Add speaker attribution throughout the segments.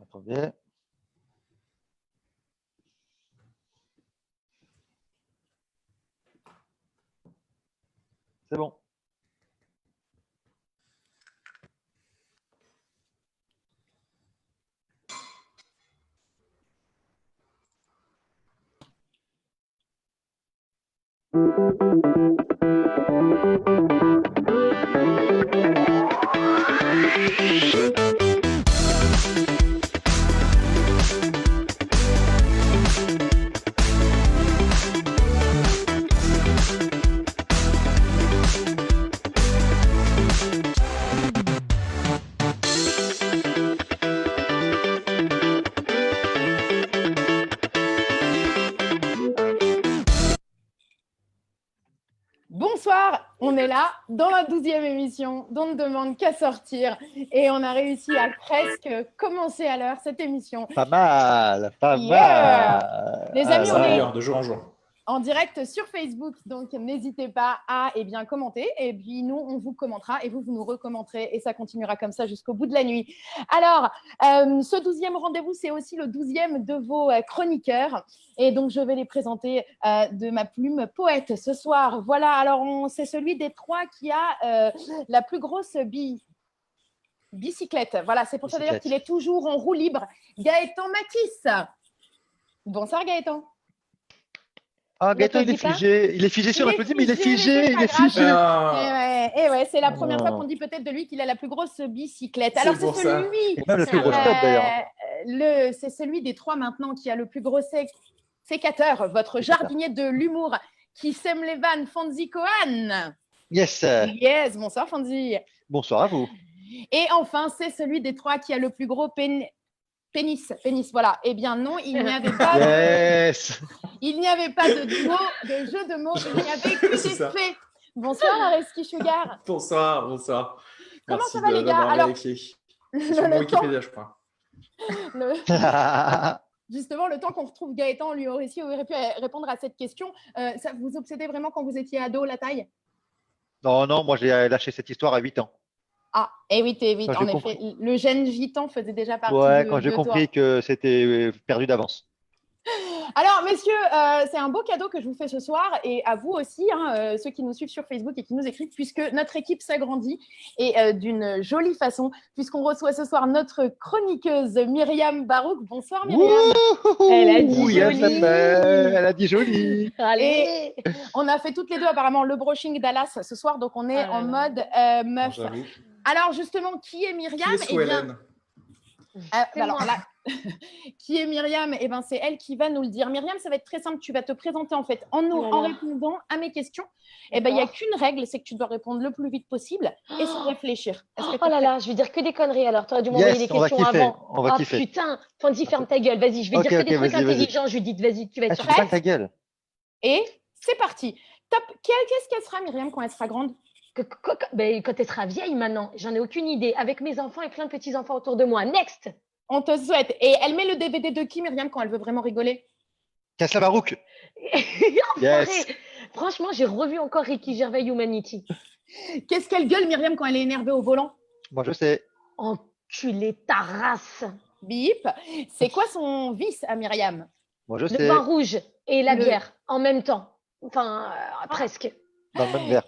Speaker 1: Attendez. C'est bon.
Speaker 2: Bonsoir, on est là dans la 12e émission d'On ne demande qu'à sortir et on a réussi à presque commencer à l'heure cette émission.
Speaker 1: Pas mal, pas mal.
Speaker 2: Les amis,
Speaker 3: ça
Speaker 2: on est
Speaker 3: améliore de jour en jour.
Speaker 2: en direct sur Facebook, donc n'hésitez pas à bien commenter et puis nous on vous commentera et vous nous recommenterez et ça continuera comme ça jusqu'au bout de la nuit. Alors, ce 12e rendez-vous, c'est aussi le 12e de vos chroniqueurs et donc je vais les présenter de ma plume poète ce soir. Voilà, alors c'est celui des trois qui a la plus grosse bicyclette. Voilà, c'est pour ça d'ailleurs qu'il est toujours en roue libre. Gaëtan Matisse. Bonsoir Gaëtan.
Speaker 1: Ah, Gaëtan, il est figé. Il est figé sur l'applaudissement, mais il est figé. Il est figé.
Speaker 2: Et ouais, c'est la première fois qu'on dit peut-être de lui qu'il a la plus grosse bicyclette. Alors, c'est celui.
Speaker 1: Même la plus grosse tête, d'ailleurs.
Speaker 2: C'est celui des trois maintenant qui a le plus gros sécateur, votre jardinier de l'humour qui sème les vannes, Fonzi Cohan.
Speaker 1: Yes.
Speaker 2: Yes, bonsoir Fonzi.
Speaker 1: Bonsoir à vous.
Speaker 2: Et enfin, c'est celui des trois qui a le plus gros pénis, voilà. Eh bien non, il n'y avait pas il n'y avait pas de jeu de mots, il n'y avait que des faits. Bonsoir Areski Sugar.
Speaker 3: Bonsoir.
Speaker 2: Comment
Speaker 3: Merci
Speaker 2: ça va les gars? Alors,
Speaker 3: sur mon Wikipédia, je crois.
Speaker 2: Justement, le temps qu'on retrouve Gaëtan, lui aussi aurait pu répondre à cette question. Ça vous obsédait vraiment quand vous étiez ado, la taille?
Speaker 1: Non, moi j'ai lâché cette histoire à 8 ans.
Speaker 2: Ah, et oui, en effet. Le gène gitan faisait déjà partie de toi.
Speaker 1: Ouais, quand j'ai compris que c'était perdu d'avance.
Speaker 2: Alors, messieurs, c'est un beau cadeau que je vous fais ce soir et à vous aussi, ceux qui nous suivent sur Facebook et qui nous écrivent, puisque notre équipe s'agrandit et d'une jolie façon, puisqu'on reçoit ce soir notre chroniqueuse Myriam Barouk. Bonsoir Myriam.
Speaker 4: Elle a dit joli.
Speaker 1: Elle a dit joli.
Speaker 2: Et on a fait toutes les deux apparemment le brushing Dallas ce soir, donc on est en mode meuf. Alors justement, qui est Myriam?
Speaker 3: Qui est Hélène?
Speaker 2: Alors là, qui est Myriam? Eh ben, c'est elle qui va nous le dire. Myriam, ça va être très simple. Tu vas te présenter en fait en répondant à mes questions. Eh ben, il n'y a qu'une règle, c'est que tu dois répondre le plus vite possible et sans réfléchir.
Speaker 4: Oh là là, je vais dire que des conneries alors. Tu aurais dû m'envoyer des questions avant.
Speaker 1: On va kiffer.
Speaker 4: Putain, Fonzi, ferme ta gueule. Vas-y, je vais dire que des trucs intelligents, Judith. Vas-y, tu vas être
Speaker 1: ferme ta gueule.
Speaker 2: Et c'est parti. Top. Qu'est-ce qu'elle sera, Myriam, quand elle sera grande?
Speaker 4: Quand elle sera vieille maintenant, j'en ai aucune idée. Avec mes enfants et plein de petits-enfants autour de moi. Next.
Speaker 2: On te souhaite. Et elle met le DVD de qui, Myriam, quand elle veut vraiment rigoler?
Speaker 1: Casse la Barouk.
Speaker 4: Yes. Franchement, j'ai revu encore Ricky Gervais Humanity.
Speaker 2: Qu'est-ce qu'elle gueule, Myriam, quand elle est énervée au volant?
Speaker 1: Moi, je sais.
Speaker 4: Enculé ta race.
Speaker 2: Bip. C'est quoi son vice à Myriam?
Speaker 1: Moi, je sais.
Speaker 4: Le vin rouge et la bière en même temps. Enfin, presque.
Speaker 1: Dans le même verre.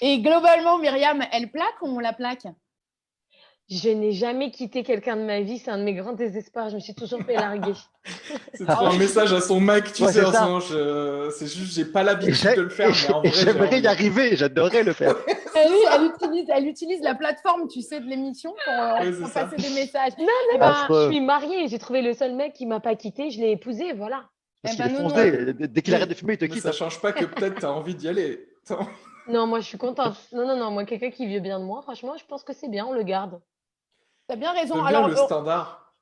Speaker 2: Et globalement, Myriam, elle plaque ou on la plaque?
Speaker 4: Je n'ai jamais quitté quelqu'un de ma vie, c'est un de mes grands désespoirs. Je me suis toujours fait larguer.
Speaker 3: C'est trop un message à son mec, tu sais. En ce moment, c'est juste, j'ai pas l'habitude de le faire, mais en vrai,
Speaker 1: j'aimerais y arriver, j'adorerais le faire.
Speaker 2: Elle utilise la plateforme, tu sais, de l'émission pour passer des messages.
Speaker 4: Non, je suis mariée, j'ai trouvé le seul mec qui m'a pas quitté, je l'ai épousé, voilà.
Speaker 1: Parce qu'il est foncé, dès qu'il arrête de fumer, il te quitte.
Speaker 3: Ça change pas que peut-être tu as envie d'y aller.
Speaker 4: Non, moi je suis contente. Non, moi quelqu'un qui veut bien de moi, franchement, je pense que c'est bien, on le garde.
Speaker 2: T'as bien raison.
Speaker 3: Alors le standard.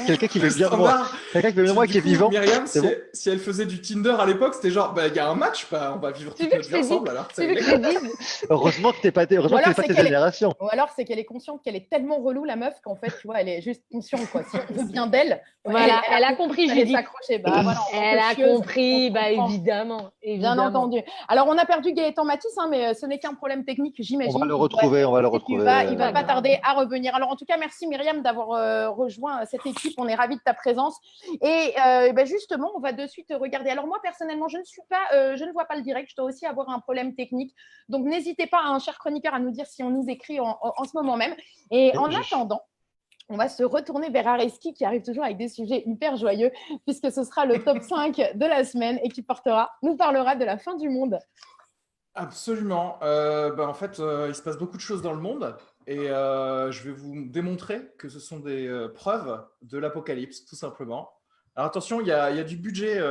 Speaker 1: Quelqu'un qui veut
Speaker 3: Le
Speaker 1: bien moi.
Speaker 3: standard.
Speaker 1: Quelqu'un qui veut bien moi qui est
Speaker 3: Du coup,
Speaker 1: vivant.
Speaker 3: Myriam,
Speaker 1: C'est bon.
Speaker 3: si elle faisait du Tinder à l'époque, c'était genre, bah, il y a un match, bah, on va vivre
Speaker 4: Tu
Speaker 3: toute
Speaker 4: veux
Speaker 3: notre
Speaker 4: que
Speaker 3: vie
Speaker 4: je te
Speaker 3: ensemble.
Speaker 4: dise
Speaker 3: Alors,
Speaker 4: Tu
Speaker 3: salut
Speaker 4: veux
Speaker 3: les
Speaker 4: que je
Speaker 3: gars.
Speaker 4: te dise
Speaker 1: Heureusement que t'es pas, heureusement que t'es pas de cette génération.
Speaker 2: Ou alors c'est qu'elle est consciente qu'elle est tellement relou, la meuf, qu'en fait, tu vois, elle est juste consciente, quoi. Si on veut bien d'elle,
Speaker 4: Voilà, elle a compris,
Speaker 2: qu'il fallait
Speaker 4: Judith.
Speaker 2: s'accrocher. Bah voilà, en tant
Speaker 4: Elle
Speaker 2: que
Speaker 4: a
Speaker 2: chieuse,
Speaker 4: compris,
Speaker 2: on
Speaker 4: bah
Speaker 2: comprend.
Speaker 4: évidemment,
Speaker 2: Bien
Speaker 4: évidemment.
Speaker 2: entendu. Alors, on a perdu Gaëtan Matisse, hein, mais ce n'est qu'un problème technique,
Speaker 1: On
Speaker 2: j'imagine.
Speaker 1: va le retrouver, on va le retrouver.
Speaker 2: Il va
Speaker 4: Pas
Speaker 2: pas
Speaker 4: grave.
Speaker 2: tarder à revenir. Alors, en tout cas, merci Myriam d'avoir rejoint cette équipe. On est ravis de ta présence. Et ben, justement, on va de suite regarder. Alors, moi, personnellement, je ne vois pas le direct. Je dois aussi avoir un problème technique. Donc, n'hésitez pas, un cher chroniqueur, à nous dire si on nous écrit en ce moment même. Et en attendant, on va se retourner vers Areski qui arrive toujours avec des sujets hyper joyeux puisque ce sera le top 5 de la semaine et qui nous parlera de la fin du monde.
Speaker 3: Absolument. En fait, il se passe beaucoup de choses dans le monde et je vais vous démontrer que ce sont des preuves de l'apocalypse, tout simplement. Alors attention, il y a du budget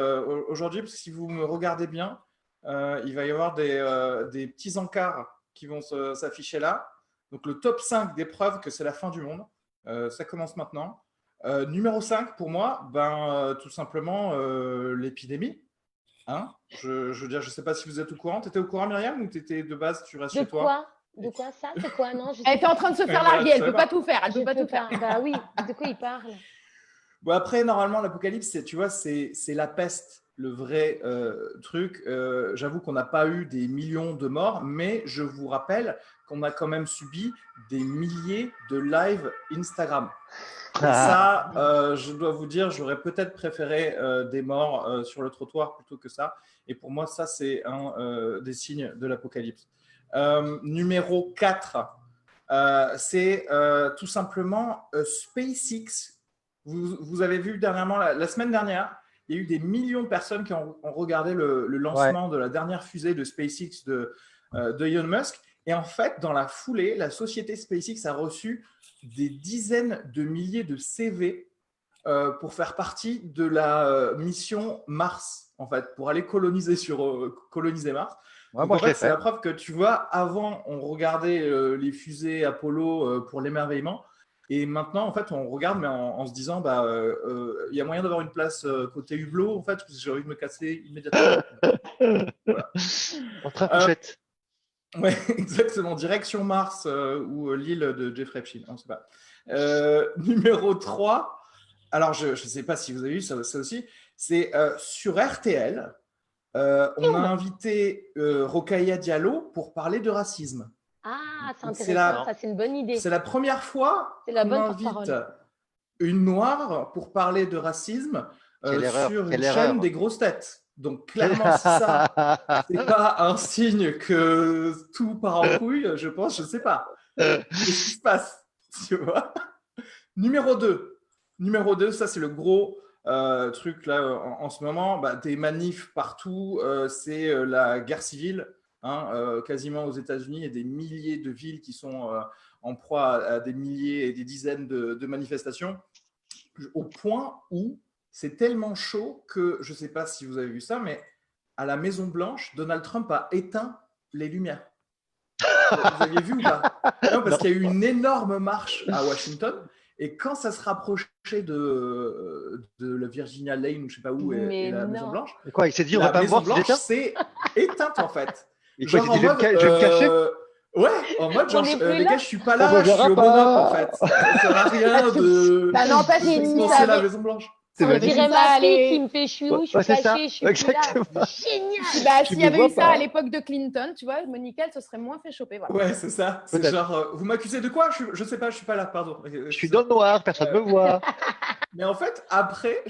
Speaker 3: aujourd'hui parce que si vous me regardez bien, il va y avoir des petits encarts qui vont s'afficher là. Donc le top 5 des preuves que c'est la fin du monde. Ça commence maintenant. Numéro 5 pour moi, tout simplement l'épidémie. Hein, je veux dire, je ne sais pas si vous êtes au courant. Tu étais au courant, Myriam, ou tu étais de base, tu restes
Speaker 4: De
Speaker 3: chez toi?
Speaker 4: quoi? De quoi ça? C'est quoi? Non, je
Speaker 2: Elle
Speaker 4: sais
Speaker 2: était en
Speaker 4: pas.
Speaker 2: train de se faire
Speaker 3: Voilà,
Speaker 2: larguer,
Speaker 3: je
Speaker 2: elle
Speaker 3: savais
Speaker 2: peut pas
Speaker 3: pas.
Speaker 2: tout faire, elle
Speaker 4: Je
Speaker 2: peut pas
Speaker 4: peux
Speaker 2: tout faire.
Speaker 4: pas. Bah oui, de quoi il parle?
Speaker 3: Bon, après, normalement, l'apocalypse, tu vois, c'est la peste, le vrai truc. J'avoue qu'on n'a pas eu des millions de morts, mais je vous rappelle qu'on a quand même subi des milliers de lives Instagram. Et ça, je dois vous dire, j'aurais peut-être préféré des morts sur le trottoir plutôt que ça. Et pour moi, ça, c'est un des signes de l'apocalypse. Numéro 4, c'est tout simplement SpaceX. Vous avez vu dernièrement, la semaine dernière, il y a eu des millions de personnes qui ont regardé le lancement de la dernière fusée de SpaceX de Elon Musk. Et en fait, dans la foulée, la société SpaceX a reçu des dizaines de milliers de CV pour faire partie de la mission Mars, en fait, pour aller coloniser Mars.
Speaker 1: Ouais,
Speaker 3: Donc,
Speaker 1: moi,
Speaker 3: en
Speaker 1: je l'ai
Speaker 3: fait, c'est
Speaker 1: fait.
Speaker 3: la preuve que, tu vois, avant, on regardait les fusées Apollo pour l'émerveillement. Et maintenant, en fait, on regarde, mais en se disant, il y a moyen d'avoir une place côté hublot, en fait, parce que j'ai envie de me casser immédiatement. Voilà.
Speaker 1: En train-couchette.
Speaker 3: Ouais, exactement. Direction Mars ou l'île de Jeffrey Epstein, on ne sait pas. Numéro 3, alors je ne sais pas si vous avez vu ça aussi, c'est sur RTL, on a invité Rokhaya Diallo pour parler de racisme.
Speaker 4: Ah, c'est
Speaker 3: Donc,
Speaker 4: intéressant, ça c'est une bonne idée.
Speaker 3: C'est la première fois
Speaker 4: C'est la
Speaker 3: qu'on
Speaker 4: bonne
Speaker 3: invite
Speaker 4: porte-parole.
Speaker 3: une noire pour parler de racisme
Speaker 1: Quelle erreur,
Speaker 3: sur une
Speaker 1: quelle
Speaker 3: chaîne
Speaker 1: erreur.
Speaker 3: des grosses têtes. Donc clairement, si ça, c'est pas un signe que tout part en couille, je pense, je sais pas. Qu'est-ce qui se passe, tu vois? Numéro 2, ça c'est le gros truc là en ce moment, des manifs partout, c'est la guerre civile, hein, quasiment aux États-Unis, il y a des milliers de villes qui sont en proie à des milliers et des dizaines de manifestations, au point où c'est tellement chaud que, je ne sais pas si vous avez vu ça, mais à la Maison-Blanche, Donald Trump a éteint les lumières. Vous aviez vu ou pas? Non, parce qu'il y a eu une énorme marche à Washington, et quand ça se rapprochait de la Virginia Lane, ou je ne sais pas où, et la Maison-Blanche,
Speaker 1: Et quoi, il s'est dit, on va
Speaker 3: la
Speaker 1: pas me voir si
Speaker 3: Maison-Blanche
Speaker 1: j'éteins?
Speaker 3: s'est éteinte en fait.
Speaker 1: Et quoi, il
Speaker 3: Genre
Speaker 1: s'est dit,
Speaker 3: en mode,
Speaker 1: je vais me cacher?
Speaker 3: ouais, en mode genre,
Speaker 4: On est plus
Speaker 3: les
Speaker 4: là.
Speaker 3: gars, je suis pas
Speaker 1: On
Speaker 3: là,
Speaker 1: me
Speaker 3: je suis
Speaker 1: verra
Speaker 3: au Bon-Up en
Speaker 1: pas.
Speaker 3: fait. Ça sert à rien de
Speaker 2: Bah, n'empêche, si
Speaker 3: défoncer
Speaker 2: ça
Speaker 3: la
Speaker 2: avait-
Speaker 3: Maison-Blanche.
Speaker 1: C'est
Speaker 2: On
Speaker 4: On
Speaker 2: dirait
Speaker 4: dirait
Speaker 2: ça
Speaker 4: ma fille
Speaker 2: allait-
Speaker 4: qui me fait je suis où, je suis
Speaker 1: Ouais, c'est ça,
Speaker 4: cachée, je suis plus là.
Speaker 1: exactement.
Speaker 4: C'est génial.
Speaker 2: Bah,
Speaker 1: Tu
Speaker 2: s'il
Speaker 1: me
Speaker 2: y avait
Speaker 1: vois
Speaker 2: eu ça
Speaker 1: pas.
Speaker 2: à l'époque de Clinton, tu vois, Monica, elle se serait moins fait choper. Voilà.
Speaker 3: Ouais, c'est ça. C'est
Speaker 1: Peut-être.
Speaker 3: genre, vous m'accusez de quoi? Je sais pas, je suis pas là, pardon.
Speaker 1: Je suis dans le noir, personne ne me voit.
Speaker 3: Mais en fait, après,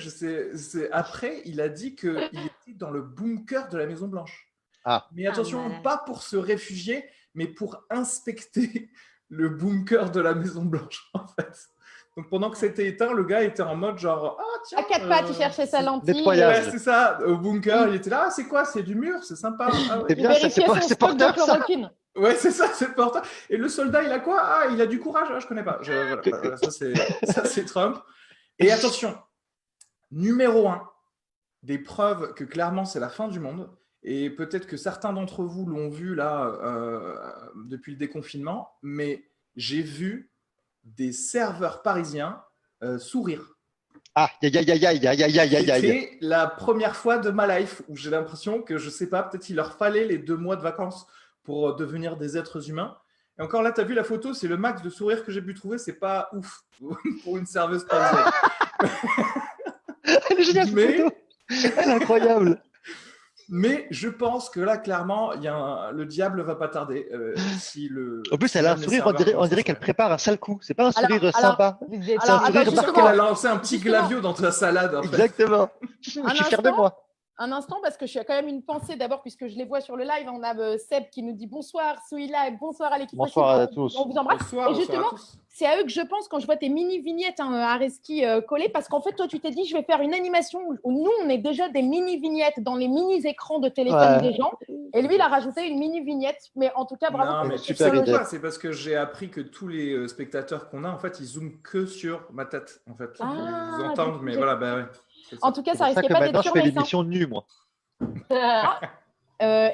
Speaker 3: après, il a dit qu'il était dans le bunker de la Maison-Blanche.
Speaker 1: Ah.
Speaker 3: Mais attention,
Speaker 4: malade.
Speaker 3: pas pour se réfugier, mais pour inspecter le bunker de la Maison-Blanche, en fait. Donc pendant que c'était éteint, le gars était en mode genre, ah tiens.
Speaker 2: À quatre pattes, il cherchait sa lentille.
Speaker 1: nettoyage.
Speaker 3: Ouais, c'est ça, au bunker, il était là, ah, c'est quoi? C'est du mur, c'est sympa. Ah, ouais.
Speaker 1: C'est
Speaker 2: Il
Speaker 1: bien, ça,
Speaker 2: vérifiait
Speaker 1: c'est
Speaker 2: son stock de
Speaker 1: porteur, ça.
Speaker 2: chloroquine.
Speaker 3: Ouais, c'est ça, c'est porteur. Et le soldat, il a quoi? Ah, il a du courage, ah, je connais pas. Voilà, ça c'est Trump. Et attention, numéro 1, des preuves que clairement c'est la fin du monde. Et peut-être que certains d'entre vous l'ont vu là depuis le déconfinement, mais j'ai vu des serveurs parisiens sourire.
Speaker 1: Ah, aïe, aïe, aïe, aïe, aïe, aïe, aïe, aïe, aïe.
Speaker 3: C'était la première fois de ma life où j'ai l'impression que, je sais pas, peut-être il leur fallait les 2 mois de vacances pour devenir des êtres humains. Et encore là, tu as vu la photo, c'est le max de sourire que j'ai pu trouver. C'est pas ouf pour une serveuse parisienne.
Speaker 1: Elle est géniale, cette
Speaker 3: Mais-
Speaker 1: photo. Elle est incroyable.
Speaker 3: Mais je pense que là, clairement, le diable va pas tarder. Si le,
Speaker 1: En plus,
Speaker 3: si
Speaker 1: elle a un
Speaker 3: même les
Speaker 1: sourire,
Speaker 3: serveurs
Speaker 1: on
Speaker 3: commencent à
Speaker 1: dirait qu'elle
Speaker 3: sourire.
Speaker 1: prépare un sale coup. C'est pas un
Speaker 2: Alors-
Speaker 1: sourire
Speaker 2: alors-
Speaker 1: sympa.
Speaker 4: Vous êtes
Speaker 1: C'est un
Speaker 2: Alors,
Speaker 1: sourire
Speaker 2: attends,
Speaker 3: Parce
Speaker 2: justement,
Speaker 3: qu'elle a lancé un petit
Speaker 2: Justement.
Speaker 3: glavio dans ta salade. En fait.
Speaker 1: Exactement. Je suis fier de
Speaker 2: instant.
Speaker 1: moi.
Speaker 2: Un instant, parce que je suis quand même une pensée d'abord, puisque je les vois sur le live. On a Seb qui nous dit bonsoir, Souila, et bonsoir à l'équipe.
Speaker 1: Bonsoir
Speaker 2: aussi.
Speaker 1: à tous.
Speaker 2: On vous embrasse.
Speaker 3: Bonsoir,
Speaker 2: Et
Speaker 3: bonsoir
Speaker 2: justement,
Speaker 3: à tous.
Speaker 2: c'est à eux que je pense quand je vois tes mini-vignettes à Reski collées, parce qu'en fait, toi, tu t'es dit, je vais faire une animation où nous, on est déjà des mini-vignettes dans les mini-écrans de téléphone
Speaker 1: Ouais.
Speaker 2: des gens. Et lui, il a rajouté une mini-vignette. Mais en tout cas, bravo.
Speaker 3: Non,
Speaker 2: pour
Speaker 3: mais
Speaker 2: cette
Speaker 3: tu
Speaker 1: super
Speaker 3: sais
Speaker 1: idée.
Speaker 3: pourquoi? C'est parce que j'ai appris que tous les spectateurs qu'on a, en fait, ils zooment que sur ma tête. En fait,
Speaker 2: Ah,
Speaker 3: ils entendent,
Speaker 2: donc,
Speaker 3: mais
Speaker 2: j'ai-
Speaker 3: voilà, bah ouais. C'est ça.
Speaker 2: En tout cas,
Speaker 1: C'est
Speaker 2: ça
Speaker 1: pour ça
Speaker 2: risquait
Speaker 1: que
Speaker 2: pas
Speaker 1: maintenant,
Speaker 2: d'être
Speaker 1: je
Speaker 2: sur
Speaker 1: fais
Speaker 2: mes seins.
Speaker 1: l'émission nue, moi.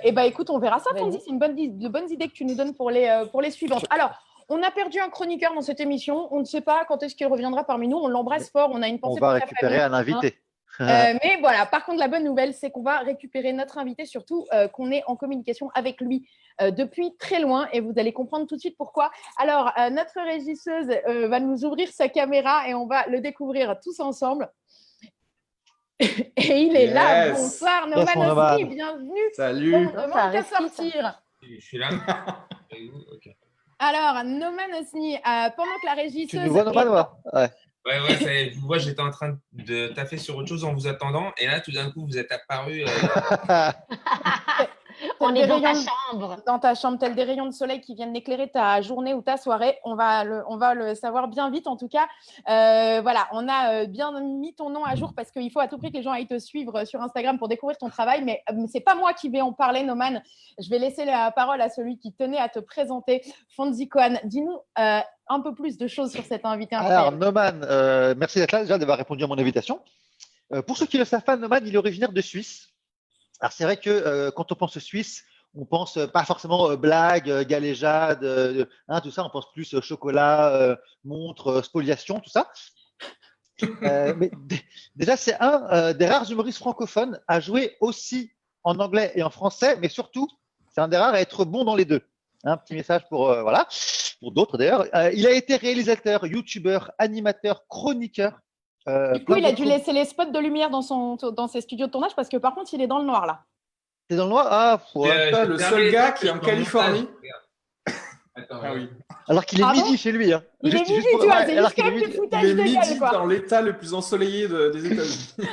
Speaker 2: Et bah écoute, on verra ça,
Speaker 4: Vas-y.
Speaker 2: Fondy. C'est une de bonnes idées que tu nous donnes pour les suivantes. Alors, on a perdu un chroniqueur dans cette émission. On ne sait pas quand est-ce qu'il reviendra parmi nous. On l'embrasse fort. On a une
Speaker 1: On
Speaker 2: pensée
Speaker 1: va
Speaker 2: pour sa
Speaker 1: récupérer
Speaker 2: famille.
Speaker 1: un invité.
Speaker 2: Mais voilà, par contre, la bonne nouvelle, c'est qu'on va récupérer notre invité, surtout qu'on est en communication avec lui depuis très loin et vous allez comprendre tout de suite pourquoi. Alors, notre régisseuse va nous ouvrir sa caméra et on va le découvrir tous ensemble. Et il est là.
Speaker 3: Yes.
Speaker 2: Bonsoir,
Speaker 1: Yes, mon
Speaker 2: Noman Osni,
Speaker 1: Noman.
Speaker 2: bienvenue.
Speaker 3: Salut.
Speaker 2: On
Speaker 4: ça
Speaker 2: demande qu'à
Speaker 4: arrive vite.
Speaker 2: sortir.
Speaker 5: Je suis là. Avec vous Ok.
Speaker 2: Alors, Noman Osni, pendant que la régisseuse.
Speaker 1: Tu nous vois, Norman, ouais.
Speaker 5: Ouais, ça y est, je vous vois, j'étais en train de taffer sur autre chose en vous attendant. Et là, tout d'un coup, vous êtes apparu.
Speaker 4: On
Speaker 2: des
Speaker 4: est dans ta
Speaker 2: rayons-
Speaker 4: chambre.
Speaker 2: Dans ta chambre, tels des rayons de soleil qui viennent éclairer ta journée ou ta soirée. On va le savoir bien vite. En tout cas, voilà, on a bien mis ton nom à jour parce qu'il faut à tout prix que les gens aillent te suivre sur Instagram pour découvrir ton travail. Mais c'est pas moi qui vais en parler, Noman. Je vais laisser la parole à celui qui tenait à te présenter, Fonzi Cohen. Dis-nous un peu plus de choses sur cet invité
Speaker 1: Alors,
Speaker 2: incroyable.
Speaker 1: Noman, merci d'être là, déjà d'avoir répondu à mon invitation. Pour ceux qui ne le savent pas, Noman, il est originaire de Suisse. Alors, c'est vrai que quand on pense Suisse, on pense pas forcément blague, galéjade, tout ça. On pense plus chocolat, montre, spoliation, tout ça. Mais déjà, c'est un des rares humoristes francophones à jouer aussi en anglais et en français, mais surtout, c'est un des rares à être bon dans les deux. Un petit message pour voilà, pour d'autres d'ailleurs. Il a été réalisateur, youtubeur, animateur, chroniqueur.
Speaker 2: Du coup, il a dû laisser les spots de lumière dans ses studios de tournage parce que par contre, il est dans le noir là.
Speaker 1: T'es dans le noir? Ah, ouais.
Speaker 3: Ça, le seul gars qui est en Californie.
Speaker 5: Attends,
Speaker 3: Ah oui.
Speaker 1: Alors qu'il est
Speaker 2: Pardon
Speaker 1: midi chez lui. Hein.
Speaker 2: Il est
Speaker 1: Juste
Speaker 2: midi,
Speaker 1: pour-
Speaker 2: tu vois,
Speaker 1: ouais,
Speaker 2: c'est
Speaker 1: alors
Speaker 2: juste
Speaker 1: qu'il
Speaker 2: quand
Speaker 1: est
Speaker 2: même du
Speaker 1: midi.
Speaker 2: foutage
Speaker 3: Il est
Speaker 2: de gueule,
Speaker 3: midi
Speaker 2: quoi.
Speaker 3: dans l'état le plus ensoleillé des États-Unis.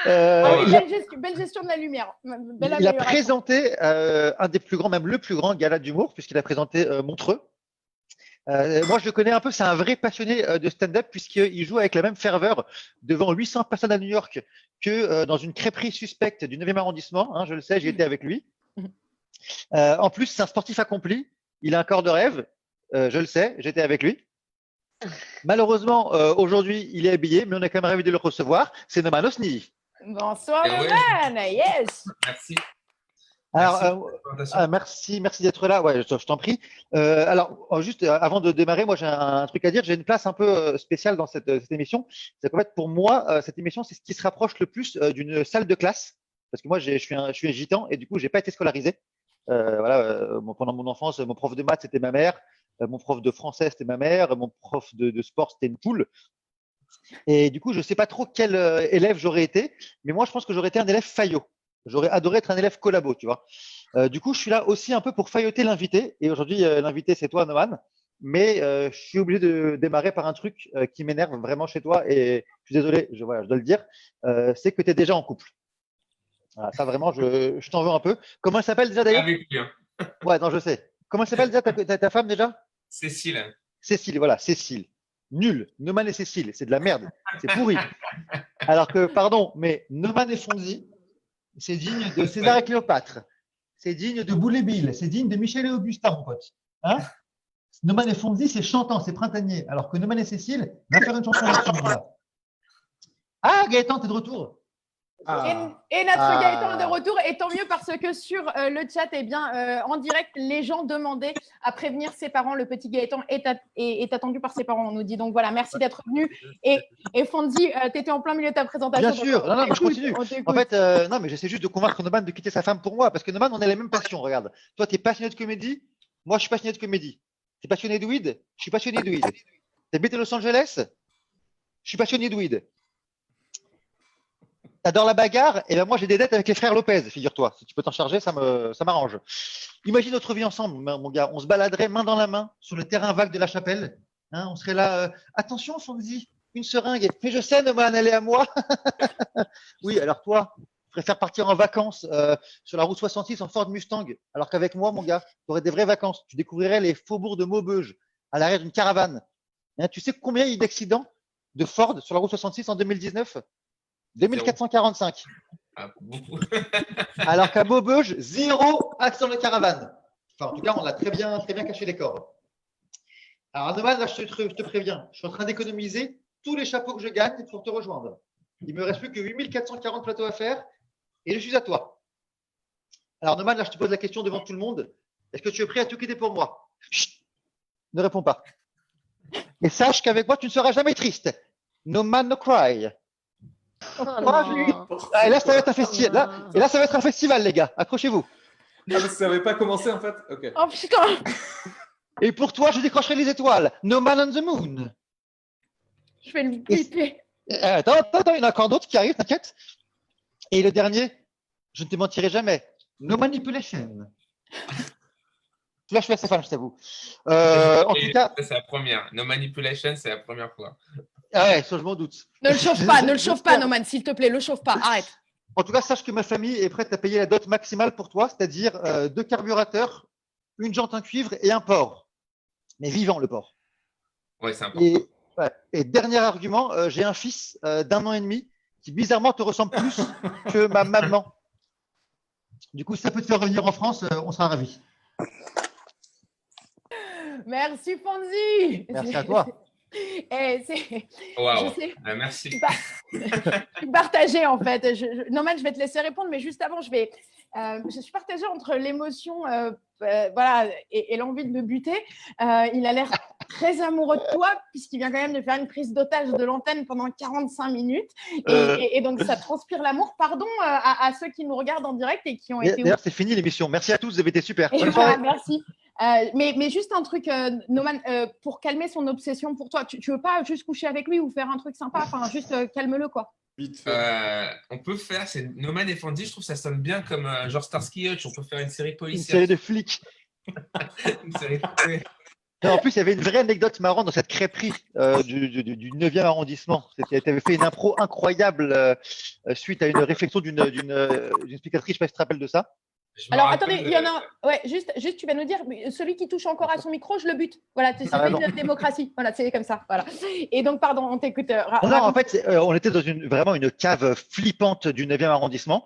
Speaker 1: Euh, il a-
Speaker 2: Belle gestion de la lumière. Belle
Speaker 1: Il a
Speaker 2: amélioration.
Speaker 1: présenté un des plus grands, même le plus grand gala d'humour, puisqu'il a présenté Montreux. Moi, je le connais un peu, c'est un vrai passionné de stand-up, puisqu'il joue avec la même ferveur devant 800 personnes à New York que dans une crêperie suspecte du 9e arrondissement. Hein, je le sais, j'y étais avec lui. En plus, c'est un sportif accompli. Il a un corps de rêve. Je le sais, j'étais avec lui. Malheureusement, aujourd'hui, il est habillé, mais on est quand même ravis de le recevoir. C'est Noman Osni.
Speaker 2: Bonsoir,
Speaker 5: Eh ouais.
Speaker 2: Noman. Yes.
Speaker 5: Merci.
Speaker 1: Alors,
Speaker 5: Merci pour la présentation.
Speaker 1: merci d'être là. Ouais, je t'en prie. Alors, juste avant de démarrer, moi j'ai un truc à dire. J'ai une place un peu spéciale dans cette émission. C'est qu'en fait, pour moi, cette émission, c'est ce qui se rapproche le plus d'une salle de classe, parce que moi, je suis un gitan et du coup, j'ai pas été scolarisé. Pendant mon enfance, mon prof de maths c'était ma mère, mon prof de français c'était ma mère, mon prof de sport c'était une poule. Et du coup, je sais pas trop quel élève j'aurais été, mais moi, je pense que j'aurais été un élève faillot. J'aurais adoré être un élève collabo, tu vois. Du coup, je suis là aussi un peu pour failloter l'invité. Et aujourd'hui, l'invité, c'est toi, Noman. Mais je suis obligé de démarrer par un truc qui m'énerve vraiment chez toi. Et je suis désolé, je dois le dire. C'est que tu es déjà en couple. Voilà, ça, vraiment, je t'en veux un peu. Comment elle s'appelle déjà d'ailleurs?
Speaker 5: Avec lui, hein.
Speaker 1: Ouais, non, je sais. Comment elle s'appelle déjà ta femme déjà?
Speaker 5: Cécile.
Speaker 1: Cécile, voilà, Cécile. Nul. Noman et Cécile, c'est de la merde. C'est pourri. Alors que, pardon, mais Noman et Fonzi, c'est digne de César et Cléopâtre. C'est digne de Boule et Bill. C'est digne de Michel et Augustin, mon pote. Hein? Noman et Fonzi, c'est chantant, c'est printanier. Alors que Noman et Cécile, va faire une chanson là-dessus, mon gars. Ah, Gaëtan, t'es de retour.
Speaker 2: Et notre Gaëtan est de retour, et tant mieux parce que sur le chat, eh bien, en direct, les gens demandaient à prévenir ses parents. Le petit Gaëtan est attendu par ses parents, on nous dit. Donc voilà, merci d'être venu. Et Fonzi, tu étais en plein milieu de ta présentation.
Speaker 1: Bien sûr, non, mais je continue. En fait, non, mais j'essaie juste de convaincre Noman de quitter sa femme pour moi, parce que Noman, on a les mêmes passions. Regarde, toi, tu es passionné de comédie, moi, je suis passionné de comédie. Tu es passionné de weed, je suis passionné de weed. Tu habites à Los Angeles, je suis passionné de weed. T'adores la bagarre? Et ben moi j'ai des dettes avec les frères Lopez, figure-toi. Si tu peux t'en charger, ça m'arrange. Imagine notre vie ensemble, mon gars. On se baladerait main dans la main sur le terrain vague de la Chapelle. Hein, on serait là. Attention, Fonzi, une seringue. Mais je sais, Noman, elle est à moi. Oui, alors toi, tu préfères partir en vacances sur la route 66 en Ford Mustang, alors qu'avec moi, mon gars, tu aurais des vraies vacances. Tu découvrirais les faubourgs de Maubeuge à l'arrière d'une caravane. Hein, tu sais combien il y a eu d'accidents de Ford sur la route 66 en 2019? 2445.
Speaker 5: Beaucoup.
Speaker 1: Alors qu'à Maubeuge, 0 accident de caravane. Enfin, en tout cas, on a très bien caché les corps. Alors, Anoman, là, je te préviens, je suis en train d'économiser tous les chapeaux que je gagne pour te rejoindre. Il me reste plus que 8440 plateaux à faire et je suis à toi. Alors, Anoman, là, je te pose la question devant tout le monde. Est-ce que tu es prêt à tout quitter pour moi? Chut, ne réponds pas. Et sache qu'avec moi, tu ne seras jamais triste. No man, no cry.
Speaker 4: Oh
Speaker 1: Et là, ça va être un festival. Et là, ça va être un festival, les gars. Accrochez-vous.
Speaker 3: Ah, mais ça n'avait pas commencé en fait. Ok.
Speaker 2: Oh putain.
Speaker 1: Et pour toi, je décrocherai les étoiles. No man on the moon.
Speaker 2: Je vais le piper.
Speaker 1: Attends, il y en a encore d'autres qui arrivent, t'inquiète. Et le dernier, je ne te mentirai jamais. No manipulation. Là, je suis assez fan, je t'avoue. En tout cas.
Speaker 5: C'est la première. No manipulation, c'est la première fois.
Speaker 1: Ah ouais, ça, je m'en doute.
Speaker 2: Ne le chauffe pas, Noman, s'il te plaît, le chauffe pas. Arrête.
Speaker 1: En tout cas, sache que ma famille est prête à payer la dot maximale pour toi, c'est-à-dire 2 carburateur, une jante en cuivre et un porc. Mais vivant, le porc.
Speaker 5: Ouais, c'est important.
Speaker 1: Et dernier argument, j'ai un fils d'1 an et demi qui bizarrement te ressemble plus que ma maman. Du coup, si ça peut te faire revenir en France, on sera ravis.
Speaker 2: Merci, Fonzi.
Speaker 1: Merci à toi.
Speaker 5: Wow.
Speaker 2: Je sais,
Speaker 5: Merci.
Speaker 2: je suis partagée en fait. Norman, je vais te laisser répondre, mais juste avant, je suis partagée entre l'émotion voilà, et l'envie de me buter. Il a l'air très amoureux de toi, puisqu'il vient quand même de faire une prise d'otage de l'antenne pendant 45 minutes. Et donc, ça transpire l'amour. Pardon à ceux qui nous regardent en direct et qui ont été…
Speaker 1: D'ailleurs, c'est fini l'émission. Merci à tous, vous avez été super. Bonne
Speaker 2: voilà,
Speaker 1: soirée.
Speaker 2: merci. Mais juste un truc, Noman, pour calmer son obsession pour toi, tu veux pas juste coucher avec lui ou faire un truc sympa, enfin juste calme-le quoi.
Speaker 3: Vite fait.
Speaker 5: On peut faire, c'est Noman et Fonzi, je trouve que ça sonne bien comme genre Starsky Hutch, on peut faire une série
Speaker 1: Une
Speaker 5: policière.
Speaker 1: série de flics.
Speaker 5: Une série de…
Speaker 1: Non, en plus, il y avait une vraie anecdote marrante dans cette crêperie du 9e arrondissement. Tu avais fait une impro incroyable suite à une réflexion d'une spectatrice. Je ne sais pas si tu te rappelles de ça.
Speaker 2: Alors, attendez, il y en a… Ouais, juste, tu vas nous dire, celui qui touche encore à son micro, je le bute. Voilà, c'est celui de la démocratie. Voilà, c'est comme ça. Voilà. Et donc, pardon, on t'écoute.
Speaker 1: Non, en fait, on était dans vraiment une cave flippante du 9e arrondissement.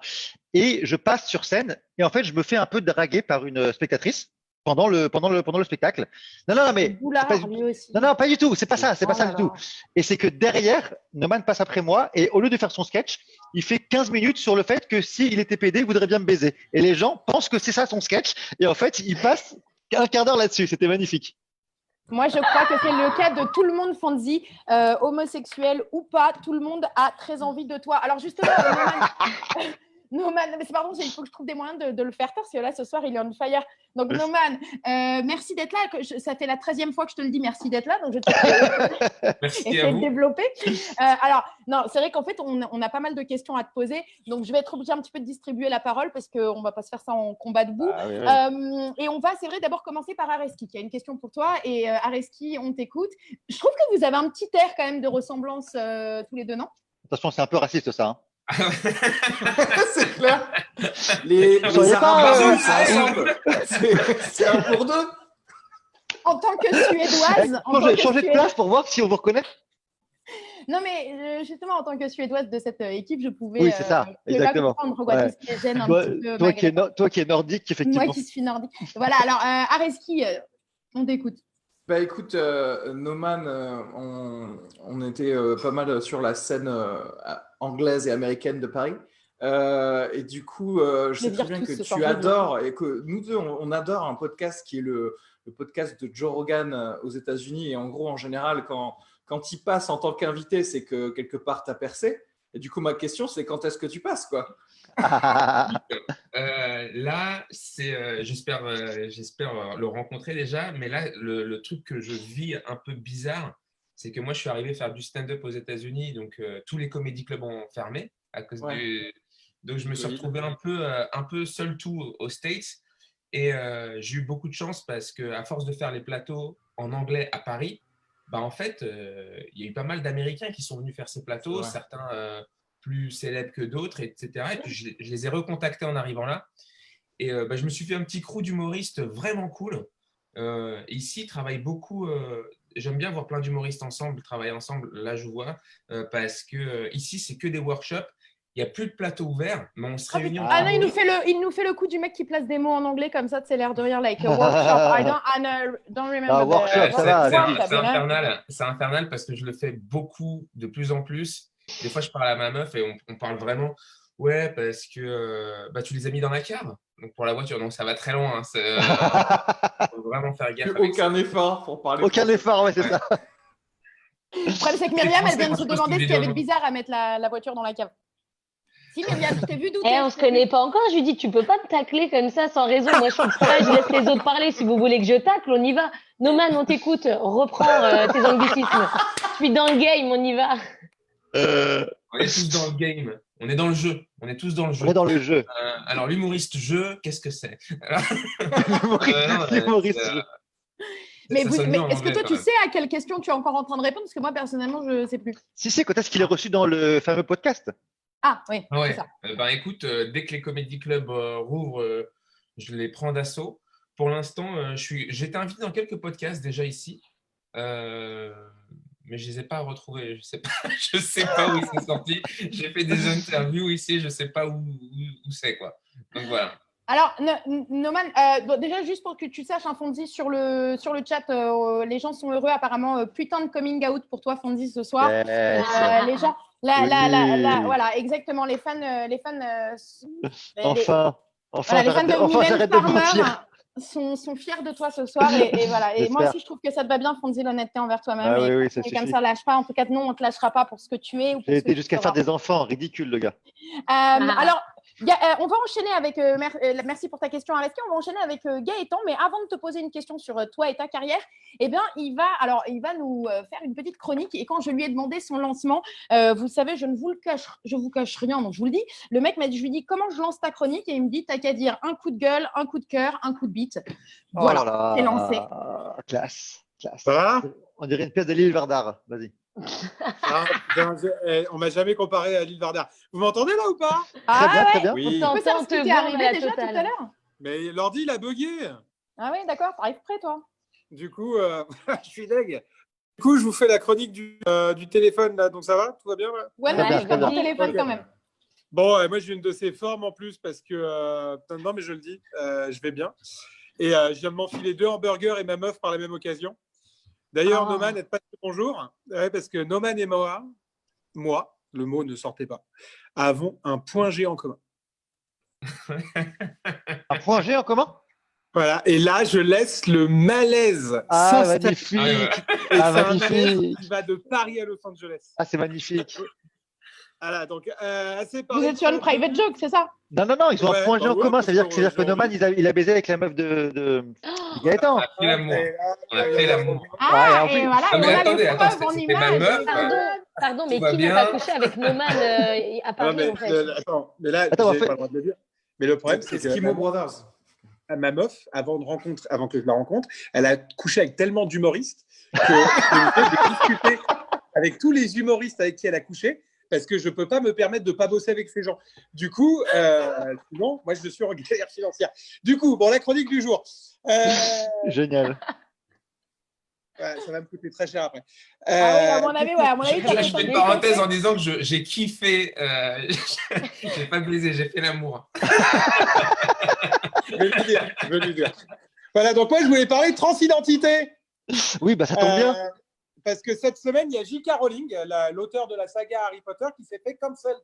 Speaker 1: Et je passe sur scène. Et en fait, je me fais un peu draguer par une spectatrice pendant le spectacle. Non, mais non, pas du tout. C'est pas ça, du tout. Et c'est que derrière, Noman passe après moi et au lieu de faire son sketch, il fait 15 minutes sur le fait que s'il était pédé, il voudrait bien me baiser. Et les gens pensent que c'est ça son sketch. Et en fait, il passe un quart d'heure là-dessus. C'était magnifique.
Speaker 2: Moi, je crois que c'est le cas de tout le monde, Fonzi, homosexuel ou pas. Tout le monde a très envie de toi. Alors justement, Noman, mais pardon, il faut que je trouve des moyens de le faire taire, parce que là, ce soir, il est on fire. Donc, Noman, merci d'être là. Ça fait la 13e fois que je te le dis, merci d'être là. Donc, je te essayer de développer. Alors, non, c'est vrai qu'en fait, on a pas mal de questions à te poser. Donc, je vais être obligée un petit peu de distribuer la parole parce qu'on ne va pas se faire ça en combat debout. Et on va, c'est vrai, d'abord commencer par Areski, qui a une question pour toi. Et Areski, on t'écoute. Je trouve que vous avez un petit air quand même de ressemblance tous les deux, non?
Speaker 1: Attention, c'est un peu raciste, ça. Hein.
Speaker 3: C'est clair. Les Arabes, ça ressemble. C'est un pour deux.
Speaker 2: En tant que Suédoise.
Speaker 1: Changez de place pour voir si on vous reconnaît.
Speaker 2: Non, mais justement, en tant que Suédoise de cette équipe, je pouvais
Speaker 1: oui, c'est ça, exactement.
Speaker 2: comprendre tout ce qui est gêne un petit peu.
Speaker 1: Toi qui es nordique, effectivement.
Speaker 2: Moi qui suis nordique. Voilà, alors Areski, on t'écoute.
Speaker 3: Bah écoute, Noman, on était pas mal sur la scène anglaise et américaine de Paris. Et du coup, je sais
Speaker 2: Les
Speaker 3: très bien que
Speaker 2: Virtus, ce
Speaker 3: tu
Speaker 2: soir, j'ai
Speaker 3: adores et que nous deux, on adore un podcast qui est le podcast de Joe Rogan aux États-Unis. Et en gros, en général, quand il passe en tant qu'invité, c'est que quelque part, tu as percé. Et du coup, ma question, c'est quand est-ce que tu passes, quoi?
Speaker 5: Là, j'espère le rencontrer déjà, mais là, le truc que je vis un peu bizarre, c'est que moi, je suis arrivé à faire du stand-up aux États-Unis, donc tous les comédie clubs ont fermé à cause
Speaker 3: Ouais.
Speaker 5: donc je me suis
Speaker 3: Covid.
Speaker 5: retrouvé un peu seul tout aux States, et j'ai eu beaucoup de chance parce que à force de faire les plateaux en anglais à Paris, bah en fait, il y a eu pas mal d'Américains qui sont venus faire ces plateaux,
Speaker 3: C'est vrai.
Speaker 5: certains plus célèbres que d'autres, etc. Et puis je les ai recontactés en arrivant là. Et bah, je me suis fait un petit crew d'humoristes vraiment cool. Ici, ils travaillent beaucoup. J'aime bien voir plein d'humoristes ensemble, travailler ensemble. Là, je vois. Parce que ici, c'est que des workshops. Il n'y a plus de plateau ouvert, mais on se réunit en
Speaker 2: Ah non,
Speaker 5: humoristes.
Speaker 2: il nous fait le coup du mec qui place des mots en anglais comme ça, c'est l'air de rire, like a workshop. Don't remember the
Speaker 1: workshop, ça va,
Speaker 2: workshop,
Speaker 5: C'est
Speaker 2: you know?
Speaker 5: infernal. C'est infernal parce que je le fais beaucoup, de plus en plus. Des fois, je parle à ma meuf et on parle vraiment. Ouais, parce que bah, tu les as mis dans la cave. Donc pour la voiture, donc ça va très loin. Faut vraiment faire gaffe avec ça.
Speaker 3: Aucun effort pour parler
Speaker 1: Aucun
Speaker 3: français.
Speaker 1: effort, ouais, c'est ça.
Speaker 2: Le problème, c'est que
Speaker 5: C'est
Speaker 2: Myriam, elle
Speaker 5: français
Speaker 2: vient de
Speaker 5: quand
Speaker 2: se
Speaker 5: je pose
Speaker 2: demander
Speaker 5: tous
Speaker 2: ce
Speaker 5: les
Speaker 2: qu'il y avait de
Speaker 5: jours.
Speaker 2: bizarre à mettre la voiture dans la cave. Si, Myriam, je t'ai vu douter.
Speaker 4: On se connaît pas encore. Je lui dis, tu peux pas me tacler comme ça sans raison. Moi, je suis au travail, je laisse les autres parler. Si vous voulez que je tacle, on y va. Noman, on t'écoute. Reprends tes anglicismes. Je suis dans le game, on y va.
Speaker 5: On est tous dans le game. On est dans le jeu. On est tous dans le jeu.
Speaker 1: On est dans le jeu.
Speaker 5: Alors, l'humoriste jeu, qu'est-ce que c'est?
Speaker 1: L'humoriste.
Speaker 2: Mais
Speaker 5: Ça sonne mieux en
Speaker 2: est-ce que
Speaker 5: anglais,
Speaker 2: toi,
Speaker 5: quand
Speaker 2: tu
Speaker 5: même.
Speaker 2: sais à quelle question tu es encore en train de répondre? Parce que moi, personnellement, je ne sais plus.
Speaker 1: Si, quand est-ce qu'il est reçu dans le fameux podcast?
Speaker 2: Ah, oui,
Speaker 5: Ah ouais.
Speaker 2: c'est ça.
Speaker 5: Ben, écoute, dès que les comédie clubs rouvrent, je les prends d'assaut. Pour l'instant, j'étais invité dans quelques podcasts déjà ici, mais je les ai pas retrouvés. Je sais pas où ils sont sortis. J'ai fait des interviews ici, je sais pas où c'est, quoi. Donc voilà.
Speaker 2: Alors, Noman, bon, déjà, juste pour que tu saches, hein, Fonzi, sur le chat, les gens sont heureux. Apparemment, putain de coming out pour toi, Fonzi, ce soir.
Speaker 1: Yes.
Speaker 2: Les gens,
Speaker 1: Oui.
Speaker 2: voilà, exactement. Les fans,
Speaker 1: Enfin,
Speaker 2: voilà, les fans de
Speaker 1: enfin,
Speaker 2: Mylène
Speaker 1: j'arrête de
Speaker 2: Farmer
Speaker 1: mentir.
Speaker 2: sont fiers de toi ce soir. Et voilà. Et moi
Speaker 1: J'espère.
Speaker 2: aussi, je trouve que ça te va bien, Fonzi, l'honnêteté envers toi-même.
Speaker 1: Ah
Speaker 2: et
Speaker 1: oui, ça
Speaker 2: et comme
Speaker 1: suffit.
Speaker 2: ça, lâche pas. En tout cas, non, on ne te lâchera pas pour ce que tu es. Ou pour
Speaker 1: J'ai
Speaker 2: ce que
Speaker 1: été
Speaker 2: tu
Speaker 1: jusqu'à
Speaker 2: feras.
Speaker 1: faire des enfants, ridicule, le gars.
Speaker 2: Alors, on va enchaîner avec. Merci pour ta question, Aleski. On va enchaîner avec Gaëtan. Mais avant de te poser une question sur toi et ta carrière, eh bien, il va nous faire une petite chronique. Et quand je lui ai demandé son lancement, vous savez, je vous cache rien, donc je vous le dis. Le mec m'a dit, je lui dis, comment je lance ta chronique? Et il me dit, t'as qu'à dire un coup de gueule, un coup de cœur, un coup de bite. Voilà,
Speaker 1: Oh là
Speaker 2: c'est
Speaker 1: là.
Speaker 2: lancé.
Speaker 1: Classe.
Speaker 6: Ça va?
Speaker 1: On dirait une pièce de Lille Vardar. Vas-y.
Speaker 6: Ah, putain, on m'a jamais comparé à l'île Vardar. Vous m'entendez là ou pas?
Speaker 1: Très bien,
Speaker 2: ouais.
Speaker 1: très bien.
Speaker 6: Oui.
Speaker 2: On peut savoir ce qui t'est arrivé
Speaker 4: la
Speaker 2: déjà
Speaker 4: totale.
Speaker 2: tout à l'heure?
Speaker 6: Mais l'ordi, il a bugué.
Speaker 2: Ah oui, d'accord, t'arrives prêt, toi?
Speaker 6: Du coup, je suis deg. Du coup, je vous fais la chronique du téléphone là, donc ça va? Tout va bien là?
Speaker 2: Ouais,
Speaker 1: Très
Speaker 2: non,
Speaker 1: bien,
Speaker 2: mais
Speaker 1: très
Speaker 2: ton
Speaker 1: bien.
Speaker 2: téléphone
Speaker 6: Ok.
Speaker 2: quand même.
Speaker 6: Bon, moi j'ai une de ces formes en plus parce que non, mais je le dis, je vais bien. Et je viens de m'enfiler 2 hamburgers et ma meuf par la même occasion. D'ailleurs,
Speaker 2: Ah.
Speaker 6: Noman, n'êtes pas dit bonjour. Ouais, parce que Noman et moi, le mot ne sortait pas, avons un point G en commun.
Speaker 1: Un point G en commun?
Speaker 6: Voilà, et là, je laisse le malaise
Speaker 1: Ah,
Speaker 6: s'installer.
Speaker 1: magnifique.
Speaker 6: Et
Speaker 1: Ah,
Speaker 6: c'est un malaise
Speaker 1: magnifique.
Speaker 6: qui va de Paris à Los Angeles.
Speaker 1: Ah, c'est magnifique.
Speaker 6: Voilà, donc assez
Speaker 2: Vous
Speaker 6: parlé
Speaker 2: êtes sur une
Speaker 6: de-
Speaker 2: private joke, c'est ça?
Speaker 1: Non, ils ont un
Speaker 6: Ouais,
Speaker 1: point G
Speaker 6: bah
Speaker 1: en
Speaker 6: ouais,
Speaker 1: commun.
Speaker 6: parce
Speaker 1: Ça veut dire
Speaker 6: que
Speaker 1: que
Speaker 6: j'ai
Speaker 1: Noman,
Speaker 6: envie.
Speaker 1: il a baisé avec la meuf de Gaëtan.
Speaker 5: On a fait l'amour. On a fait l'amour.
Speaker 2: Ah,
Speaker 1: et en
Speaker 2: et
Speaker 1: plus-
Speaker 2: voilà,
Speaker 5: Non,
Speaker 2: et
Speaker 5: mais
Speaker 2: on a
Speaker 5: attendez,
Speaker 2: les
Speaker 5: attends,
Speaker 2: preuves en
Speaker 5: c'était ma
Speaker 2: images.
Speaker 5: meuf.
Speaker 4: Pardon, mais
Speaker 5: Tout va
Speaker 4: qui n'a
Speaker 5: bien.
Speaker 4: pas couché avec Noman à
Speaker 6: Non,
Speaker 4: Paris,
Speaker 6: mais,
Speaker 4: en fait?
Speaker 6: attends, mais là,
Speaker 1: Attends, en
Speaker 6: j'ai
Speaker 1: fait-
Speaker 6: pas le droit de le dire. Mais le problème, c'est que
Speaker 3: Eskimo Brothers.
Speaker 6: ma meuf, avant que je la rencontre, elle a couché avec tellement d'humoristes que j'ai discuté avec tous les humoristes avec qui elle a couché parce que je ne peux pas me permettre de ne pas bosser avec ces gens. Du coup, sinon, moi, je suis en galère financière. Du coup, bon, la chronique du jour.
Speaker 1: Génial.
Speaker 6: Ouais, ça va me coûter très cher après.
Speaker 2: Ah oui, à mon avis,
Speaker 5: Je fais une parenthèse en disant que j'ai kiffé. J'ai pas baisé, j'ai fait l'amour.
Speaker 6: Je vais lui dire. Voilà, donc moi, je voulais parler de transidentité.
Speaker 1: Oui, bah ça tombe bien.
Speaker 6: Parce que cette semaine, il y a J.K. Rowling, l'auteur de la saga Harry Potter, qui s'est fait cancelled.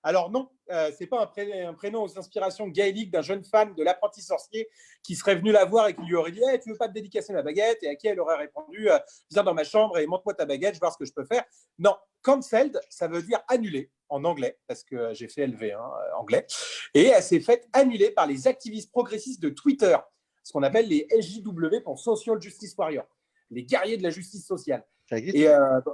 Speaker 6: Alors non, c'est pas un prénom aux inspirations gaéliques d'un jeune fan de l'apprenti sorcier qui serait venu la voir et qui lui aurait dit hey, tu veux pas te dédicacer ma baguette, et à qui elle aurait répondu viens dans ma chambre et montre-moi ta baguette, je vais voir ce que je peux faire. Non, cancelled, ça veut dire annulé en anglais, parce que j'ai fait LV1 anglais, et elle s'est faite annuler par les activistes progressistes de Twitter, ce qu'on appelle les SJW pour Social Justice Warrior, les guerriers de la justice sociale.
Speaker 1: Ça existe?
Speaker 6: Et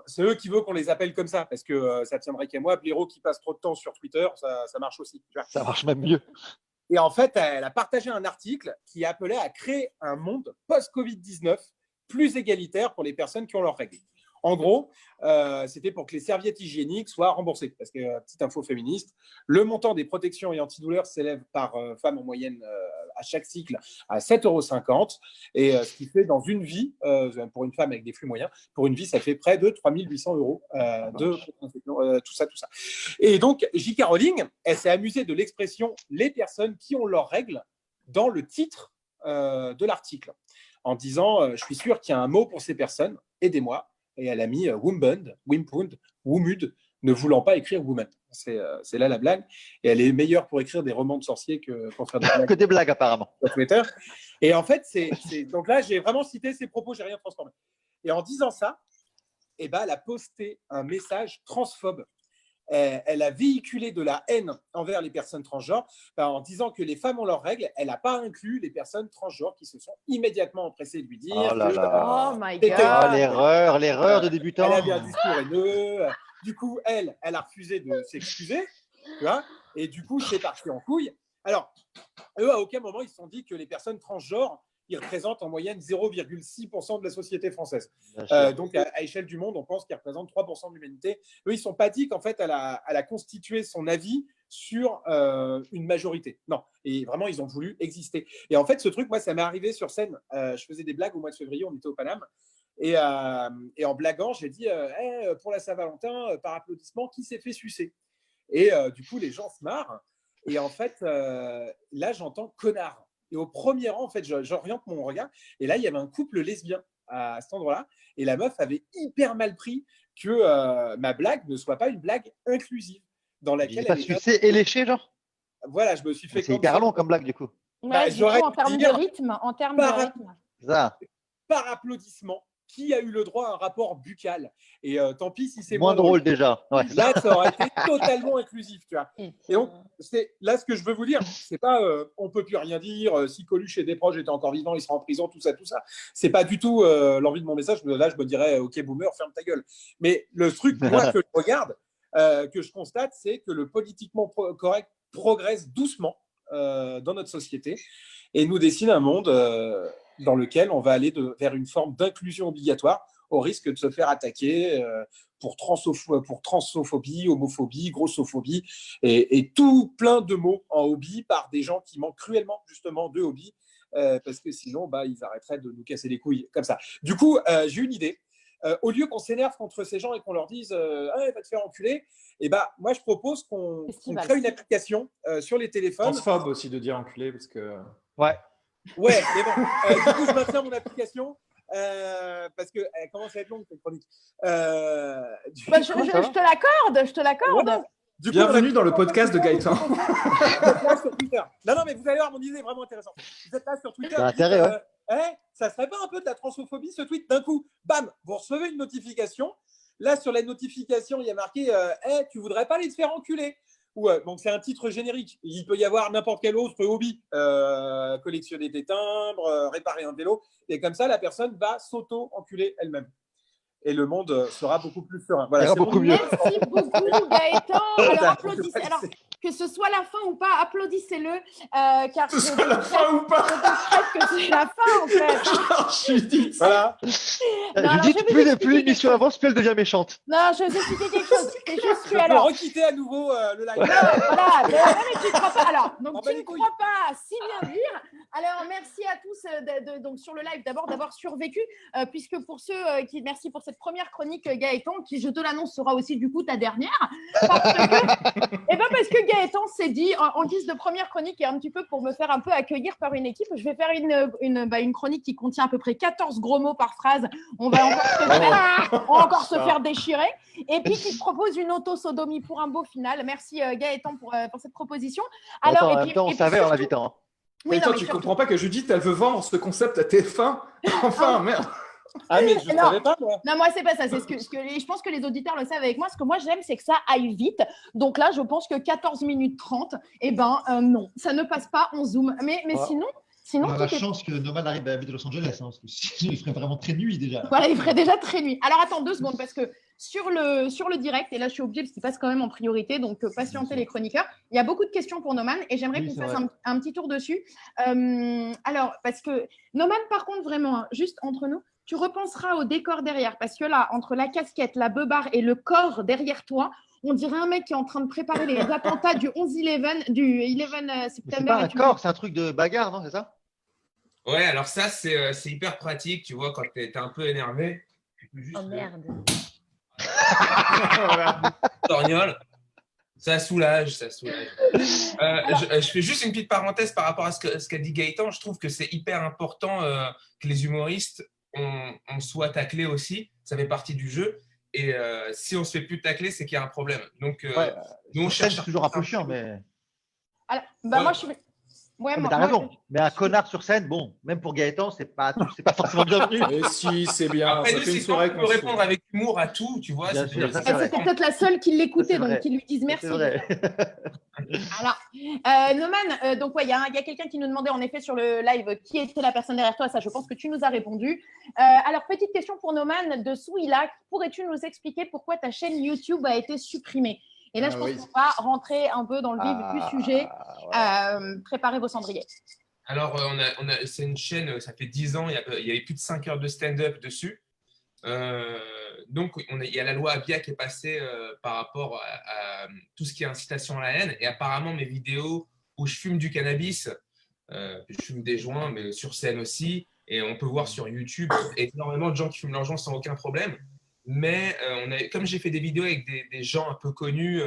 Speaker 6: c'est eux qui veulent qu'on les appelle comme ça, parce que ça tiendrait qu'à moi. Blaireau qui passe trop de temps sur Twitter, ça marche aussi. Tu vois.
Speaker 1: Ça marche même mieux.
Speaker 6: Et en fait, elle a partagé un article qui appelait à créer un monde post-Covid-19 plus égalitaire pour les personnes qui ont leurs règles. En gros, c'était pour que les serviettes hygiéniques soient remboursées. Parce que, petite info féministe, le montant des protections et antidouleurs s'élève par femme en moyenne à chaque cycle à 7,50 €. Et ce qui fait dans une vie, pour une femme avec des flux moyens, pour une vie, ça fait près de 3 800 € tout ça. Et donc, J.K. Rowling, elle s'est amusée de l'expression « les personnes qui ont leurs règles » dans le titre de l'article, en disant « je suis sûr qu'il y a un mot pour ces personnes, aidez-moi ». Et elle a mis Wombund, Womud, ne voulant pas écrire Woman. C'est là la blague. Et elle est meilleure pour écrire des romans de sorciers que pour faire des blagues.
Speaker 1: Que des blagues, apparemment.
Speaker 6: Sur Twitter. Et en fait, donc là, j'ai vraiment cité ses propos, j'ai rien transformé. Et en disant ça, elle a posté un message transphobe. Elle a véhiculé de la haine envers les personnes transgenres en disant que les femmes ont leurs règles. Elle n'a pas inclus les personnes transgenres qui se sont immédiatement empressées de lui dire
Speaker 1: Oh là là.
Speaker 2: Oh my
Speaker 6: C'était-
Speaker 2: God.
Speaker 1: Oh, l'erreur de débutant.
Speaker 6: elle avait un discours haineux. Du coup, elle a refusé de s'excuser. Tu vois, et du coup, c'est parti en couille. Alors, eux, à aucun moment, ils se sont dit que les personnes transgenres, ils représentent en moyenne 0,6% de la société française.
Speaker 1: Bien sûr.
Speaker 6: Donc, à échelle du monde, on pense qu'ils représentent 3% de l'humanité. Eux, ils ne sont pas dit qu'en fait, elle a constitué son avis sur une majorité. Non. Et vraiment, ils ont voulu exister. Et en fait, ce truc, moi, ça m'est arrivé sur scène. Je faisais des blagues au mois de février, on était au Paname. Et en blaguant, j'ai dit hey, pour la Saint-Valentin, par applaudissement, qui s'est fait sucer? Et du coup, les gens se marrent. Et en fait, là, j'entends connard. Et au premier rang, en fait, j'oriente mon regard. Et là, il y avait un couple lesbien à cet endroit-là. Et la meuf avait hyper mal pris que ma blague ne soit pas une blague inclusive dans
Speaker 1: Il
Speaker 6: laquelle
Speaker 1: est pas
Speaker 6: elle était.
Speaker 1: sucé et léché, genre?
Speaker 6: Voilà, je me suis fait
Speaker 1: C'est hyper long comme blague, du coup.
Speaker 2: Ouais, du coup,
Speaker 6: j'aurais
Speaker 2: en termes
Speaker 6: pu
Speaker 2: de
Speaker 6: dire
Speaker 2: rythme,
Speaker 1: Ça.
Speaker 6: par applaudissement qui a eu le droit à un rapport buccal. Et tant pis si c'est
Speaker 1: Moins drôle déjà. Ouais.
Speaker 6: Là, ça aurait été totalement inclusif, tu vois. Et donc, là, ce que je veux vous dire, c'est pas on peut plus rien dire, si Coluche et Desproges étaient encore vivants, ils seraient en prison, tout ça. C'est pas du tout l'envie de mon message. Là, je me dirais, ok, boomer, ferme ta gueule. Mais le truc, moi, que je regarde, que je constate, c'est que le politiquement correct progresse doucement dans notre société et nous dessine un monde dans lequel on va aller vers une forme d'inclusion obligatoire au risque de se faire attaquer pour transsophobie, homophobie, grossophobie et tout plein de mots en hobby par des gens qui manquent cruellement justement de hobby parce que sinon ils arrêteraient de nous casser les couilles comme ça. Du coup, j'ai une idée. Au lieu qu'on s'énerve contre ces gens et qu'on leur dise va te faire enculer, moi je propose qu'on crée une application sur les téléphones.
Speaker 3: Transphobe aussi de dire enculé parce que.
Speaker 1: Ouais.
Speaker 6: Ouais, mais bon, du coup, je maintiens mon application parce qu'elle commence à être longue, cette chronique.
Speaker 2: Je te l'accorde.
Speaker 6: Ouais.
Speaker 3: Bienvenue dans le podcast de Gaëtan.
Speaker 6: Vous êtes là sur Twitter. Non, mais vous allez voir mon idée vraiment intéressante. Vous êtes là sur Twitter.
Speaker 1: C'est intérêt,
Speaker 6: ça serait pas un peu de la transphobie ce tweet? D'un coup, bam, vous recevez une notification. Là, sur la notification, il y a marqué tu voudrais pas aller te faire enculer? Donc c'est un titre générique. Il peut y avoir n'importe quel autre hobby, collectionner des timbres, réparer un vélo, et comme ça la personne va s'auto-enculer elle-même. Et le monde sera beaucoup plus serein. Voilà,
Speaker 1: beaucoup mieux.
Speaker 2: Merci beaucoup, Gaëtan. Alors, applaudissez. Alors, que ce soit la fin ou pas, applaudissez-le. Car
Speaker 3: Que ce soit la fin ou pas.
Speaker 2: Je que c'est la fin, en fait.
Speaker 3: Je suis dit.
Speaker 6: Voilà.
Speaker 1: Je dis plus l'émission avance, plus elle devient méchante.
Speaker 2: Non, je vais vous expliquer quelque chose. C'est juste que
Speaker 6: Je peux
Speaker 2: alors.
Speaker 6: requitter à nouveau le live.
Speaker 2: Voilà, mais tu ne crois pas. Alors, donc
Speaker 6: bah,
Speaker 2: tu ne crois pas si bien dire. Alors, merci à tous donc sur le live d'avoir survécu, puisque pour ceux qui merci pour cette première chronique Gaëtan, qui je te l'annonce sera aussi du coup ta dernière, parce que Gaëtan s'est dit, en guise de première chronique et un petit peu pour me faire un peu accueillir par une équipe, je vais faire une chronique qui contient à peu près 14 gros mots par phrase. On va encore se faire déchirer. Et puis, qui te propose une auto-sodomie pour un beau final. Merci Gaëtan pour cette proposition. Alors,
Speaker 1: en même temps, on savait en l'invitant.
Speaker 2: Oui,
Speaker 3: mais toi,
Speaker 2: non, mais
Speaker 3: tu
Speaker 2: surtout-
Speaker 3: comprends pas que Judith, elle veut vendre ce concept à TF1 Enfin, merde.
Speaker 6: Ah, mais je ne
Speaker 2: Non.
Speaker 6: savais pas, moi.
Speaker 2: Non, moi, c'est pas ça. C'est je pense que les auditeurs le savent avec moi. Ce que moi, j'aime, c'est que ça aille vite. Donc là, je pense que 14 minutes 30, non, ça ne passe pas en Zoom. Mais
Speaker 1: Ouais.
Speaker 2: sinon,
Speaker 7: On a la
Speaker 2: tout est-
Speaker 7: chance que Noman arrive à la ville de Los Angeles, parce que sinon il ferait vraiment très nuit déjà.
Speaker 2: Voilà, il ferait déjà très nuit. Alors, attends 2 secondes, parce que sur le direct, et là, je suis obligée, parce qu'il passe quand même en priorité, donc patientez les chroniqueurs, il y a beaucoup de questions pour Noman, et j'aimerais
Speaker 1: Oui,
Speaker 2: qu'on
Speaker 1: c'est
Speaker 2: fasse
Speaker 1: vrai.
Speaker 2: un petit tour dessus. Alors, parce que Noman, par contre, vraiment, hein, juste entre nous, tu repenseras au décor derrière, parce que là, entre la casquette, la beubare et le corps derrière toi, on dirait un mec qui est en train de préparer les attentats du 11-11, du 11
Speaker 1: Mais c'est
Speaker 2: septembre.
Speaker 1: pas un
Speaker 2: et tu-
Speaker 1: corps, c'est un truc de bagarre, non? C'est ça?
Speaker 5: Ouais, alors ça, c'est hyper pratique, tu vois, quand tu es un peu énervé. Tu peux juste
Speaker 4: Oh merde.
Speaker 5: torgnole. Ça soulage, ça soulage. Je fais juste une petite parenthèse par rapport à ce qu'a dit Gaëtan. Je trouve que c'est hyper important que les humoristes, on soit taclés aussi. Ça fait partie du jeu. Et si on se fait plus tacler, c'est qu'il y a un problème. Donc,
Speaker 1: Ouais,
Speaker 5: nous, on
Speaker 1: sur scène,
Speaker 5: cherche
Speaker 1: c'est toujours un peu chiant, mais.
Speaker 2: Alors,
Speaker 5: Ouais.
Speaker 2: moi, je suis. Ouais,
Speaker 1: Non, mais
Speaker 2: moi-
Speaker 1: t'as
Speaker 2: moi,
Speaker 1: raison. Mais un connard sur scène, bon, même pour Gaëtan, c'est pas forcément bienvenu.
Speaker 3: Et si, c'est bien.
Speaker 5: Après,
Speaker 3: Ça
Speaker 5: nous,
Speaker 3: fait une
Speaker 5: c'est
Speaker 3: soirée
Speaker 5: on peut
Speaker 3: qu'on se
Speaker 5: répondre avec humour à tout, tu vois.
Speaker 1: Bien
Speaker 5: c'est-
Speaker 1: sûr, ça,
Speaker 2: Elle,
Speaker 1: c'est vrai.
Speaker 2: c'était peut-être la seule qui l'écoutait,
Speaker 1: Ça, c'est vrai.
Speaker 2: donc qui lui disent merci.
Speaker 1: C'est vrai.
Speaker 2: Alors, Noman, donc il y a quelqu'un qui nous demandait en effet sur le live qui était la personne derrière toi. Ça, je pense que tu nous as répondu. Alors, petite question pour Noman de Souila. Pourrais-tu nous expliquer pourquoi ta chaîne YouTube a été supprimée? Et là,
Speaker 3: Ah
Speaker 2: je pense
Speaker 3: oui.
Speaker 2: qu'on va rentrer un peu dans le vif du sujet.
Speaker 1: Ouais.
Speaker 2: Préparez vos cendriers.
Speaker 5: Alors, c'est une chaîne, ça fait 10 ans, il y avait plus de 5 heures de stand-up dessus. Donc, il y a la loi Avia qui est passée par rapport à tout ce qui est incitation à la haine. Et apparemment, mes vidéos où je fume du cannabis, je fume des joints, mais sur scène aussi. Et on peut voir sur YouTube énormément de gens qui fument leurs joints sans aucun problème. Mais comme j'ai fait des vidéos avec des gens un peu connus,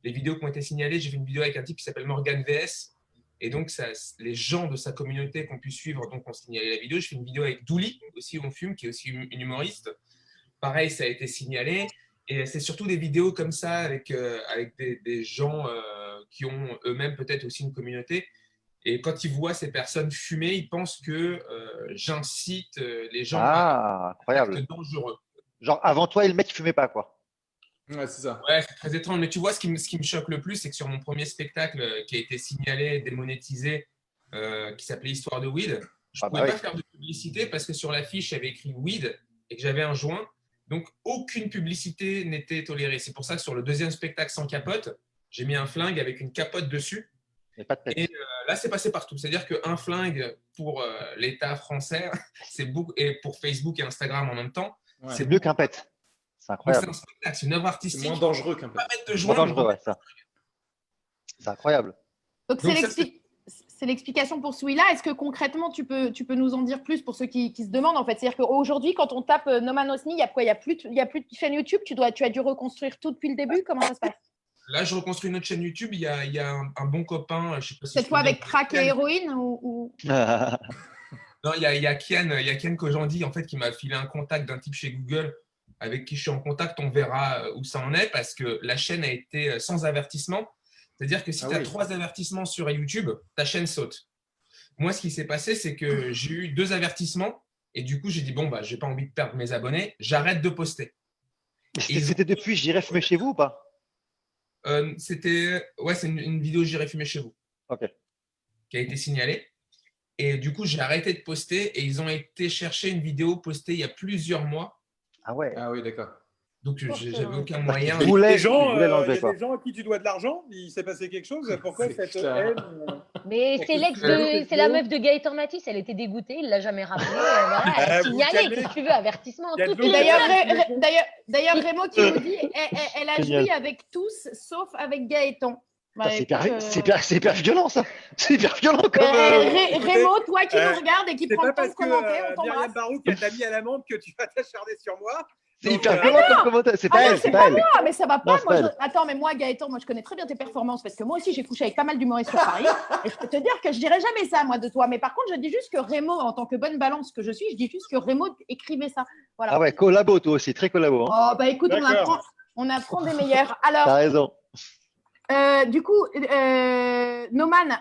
Speaker 5: les vidéos qui ont été signalées, j'ai fait une vidéo avec un type qui s'appelle Morgan VS. Et donc, les gens de sa communauté qu'on pu suivre donc, ont signalé la vidéo. Je fais une vidéo avec Douli, aussi où on fume, qui est aussi une humoriste. Pareil, ça a été signalé. Et c'est surtout des vidéos comme ça avec des gens qui ont eux-mêmes peut-être aussi une communauté. Et quand ils voient ces personnes fumer, ils pensent que j'incite les gens à
Speaker 1: Incroyable.
Speaker 5: être dangereux.
Speaker 1: Genre, avant toi, le mec, il fumait pas, quoi.
Speaker 3: Ouais, c'est ça.
Speaker 5: Ouais, c'est très étrange. Mais tu vois, ce qui me choque le plus, c'est que sur mon premier spectacle qui a été signalé, démonétisé, qui s'appelait Histoire de Weed, je ne pouvais pas faire de publicité parce que sur l'affiche, il y avait écrit Weed et que j'avais un joint. Donc, aucune publicité n'était tolérée. C'est pour ça que sur le deuxième spectacle sans capote, j'ai mis un flingue avec une capote dessus.
Speaker 1: Mais pas de pète.
Speaker 5: Et là, c'est passé partout. C'est-à-dire qu'un flingue pour l'État français, c'est beaucoup, et pour Facebook et Instagram en même temps,
Speaker 3: Ouais.
Speaker 1: C'est mieux qu'un pet. C'est
Speaker 5: donc
Speaker 1: incroyable.
Speaker 5: c'est un spectacle, c'est une œuvre
Speaker 3: C'est
Speaker 5: artistique.
Speaker 3: moins dangereux qu'un peu.
Speaker 5: Pas mettre de
Speaker 1: Moins
Speaker 5: joint,
Speaker 1: dangereux, ouais, ça. C'est incroyable.
Speaker 2: Donc,
Speaker 5: Donc,
Speaker 2: c'est l'explication pour Souila. Est-ce que concrètement, tu peux nous en dire plus pour ceux qui se demandent en fait? C'est-à-dire qu'aujourd'hui, quand on tape Noman Osni, il y a quoi? Il y a plus de chaîne YouTube. Tu as dû reconstruire tout depuis le début. Comment ça se passe?
Speaker 5: Là, je reconstruis une autre chaîne YouTube. Il y a un bon copain, je sais pas si
Speaker 2: Cette
Speaker 5: je
Speaker 2: fois
Speaker 5: peux dire,
Speaker 2: avec crack et
Speaker 5: Kian.
Speaker 2: héroïne ou...
Speaker 5: Non, il y a Kian Kojandi en fait qui m'a filé un contact d'un type chez Google avec qui je suis en contact. On verra où ça en est parce que la chaîne a été sans avertissement. C'est-à-dire que si tu as 3 avertissements sur YouTube, ta chaîne saute. Moi, ce qui s'est passé, c'est que j'ai eu 2 avertissements et du coup, j'ai dit bon, j'ai pas envie de perdre mes abonnés, j'arrête de poster.
Speaker 1: C'était depuis J'irai fumer chez vous ou pas?
Speaker 5: C'est une vidéo J'irai fumer chez vous.
Speaker 1: Ok.
Speaker 5: Qui a été signalée. Et du coup, j'ai arrêté de poster et ils ont été chercher une vidéo postée il y a plusieurs mois.
Speaker 1: Ah ouais.
Speaker 3: Ah oui, d'accord.
Speaker 5: Donc, j'avais aucun moyen.
Speaker 1: Vous voulez
Speaker 6: Les gens,
Speaker 1: l'enlever,
Speaker 6: il y a
Speaker 1: quoi.
Speaker 6: des gens à qui tu dois de l'argent. Il s'est passé quelque chose. Pourquoi
Speaker 3: C'est
Speaker 6: cette
Speaker 3: clair.
Speaker 6: haine
Speaker 4: Mais
Speaker 6: Pour
Speaker 4: c'est
Speaker 6: que
Speaker 4: l'ex
Speaker 6: tu aies
Speaker 4: de, c'est la meuf de Gaëtan Matisse, elle était dégoûtée, il l'a jamais rappelé. Voilà, elle a
Speaker 6: vous
Speaker 4: signalé,
Speaker 6: calmez.
Speaker 4: qu'est-ce que tu veux, avertissement.
Speaker 6: Il y a de
Speaker 4: Tout
Speaker 6: l'eau.
Speaker 4: est
Speaker 2: D'ailleurs, Rémo qui nous dit, elle a
Speaker 1: Génial.
Speaker 2: joui avec tous, sauf avec Gaëtan. Bah,
Speaker 1: Putain,
Speaker 2: écoute,
Speaker 1: c'est hyper violent, ça. C'est hyper violent, comme.
Speaker 2: Rémo, toi qui
Speaker 6: euh,
Speaker 2: nous regardes et qui
Speaker 6: C'est
Speaker 2: prend
Speaker 6: pas
Speaker 2: le temps
Speaker 6: parce
Speaker 2: de
Speaker 6: que
Speaker 2: commenter, on
Speaker 6: Myriam
Speaker 2: t'embrasse.
Speaker 6: Barouk t'a mis à l'amende que tu vas t'acharner sur moi.
Speaker 1: C'est
Speaker 3: Donc,
Speaker 1: hyper violent comme commentaire. C'est pas
Speaker 2: Ah non,
Speaker 1: elle,
Speaker 2: c'est
Speaker 1: c'est
Speaker 2: pas
Speaker 1: pas elle.
Speaker 2: moi, mais ça va pas.
Speaker 1: Non, c'est
Speaker 2: Moi,
Speaker 1: pas elle.
Speaker 2: Attends, mais moi, Gaëtan, moi, je connais très bien tes performances parce que moi aussi, j'ai couché avec pas mal d'humoristes sur Paris. Et je peux te dire que je dirais jamais ça, moi, de toi. Mais par contre, je dis juste que Rémo, en tant que bonne balance que je suis, je dis juste que Rémo écrivait ça. Voilà.
Speaker 1: Ah ouais, collabo toi aussi, très collabo. Hein.
Speaker 2: Oh, bah écoute,
Speaker 6: D'accord.
Speaker 2: on apprend des meilleurs.
Speaker 1: T'as
Speaker 2: Alors,
Speaker 1: raison.
Speaker 2: du coup, Noman,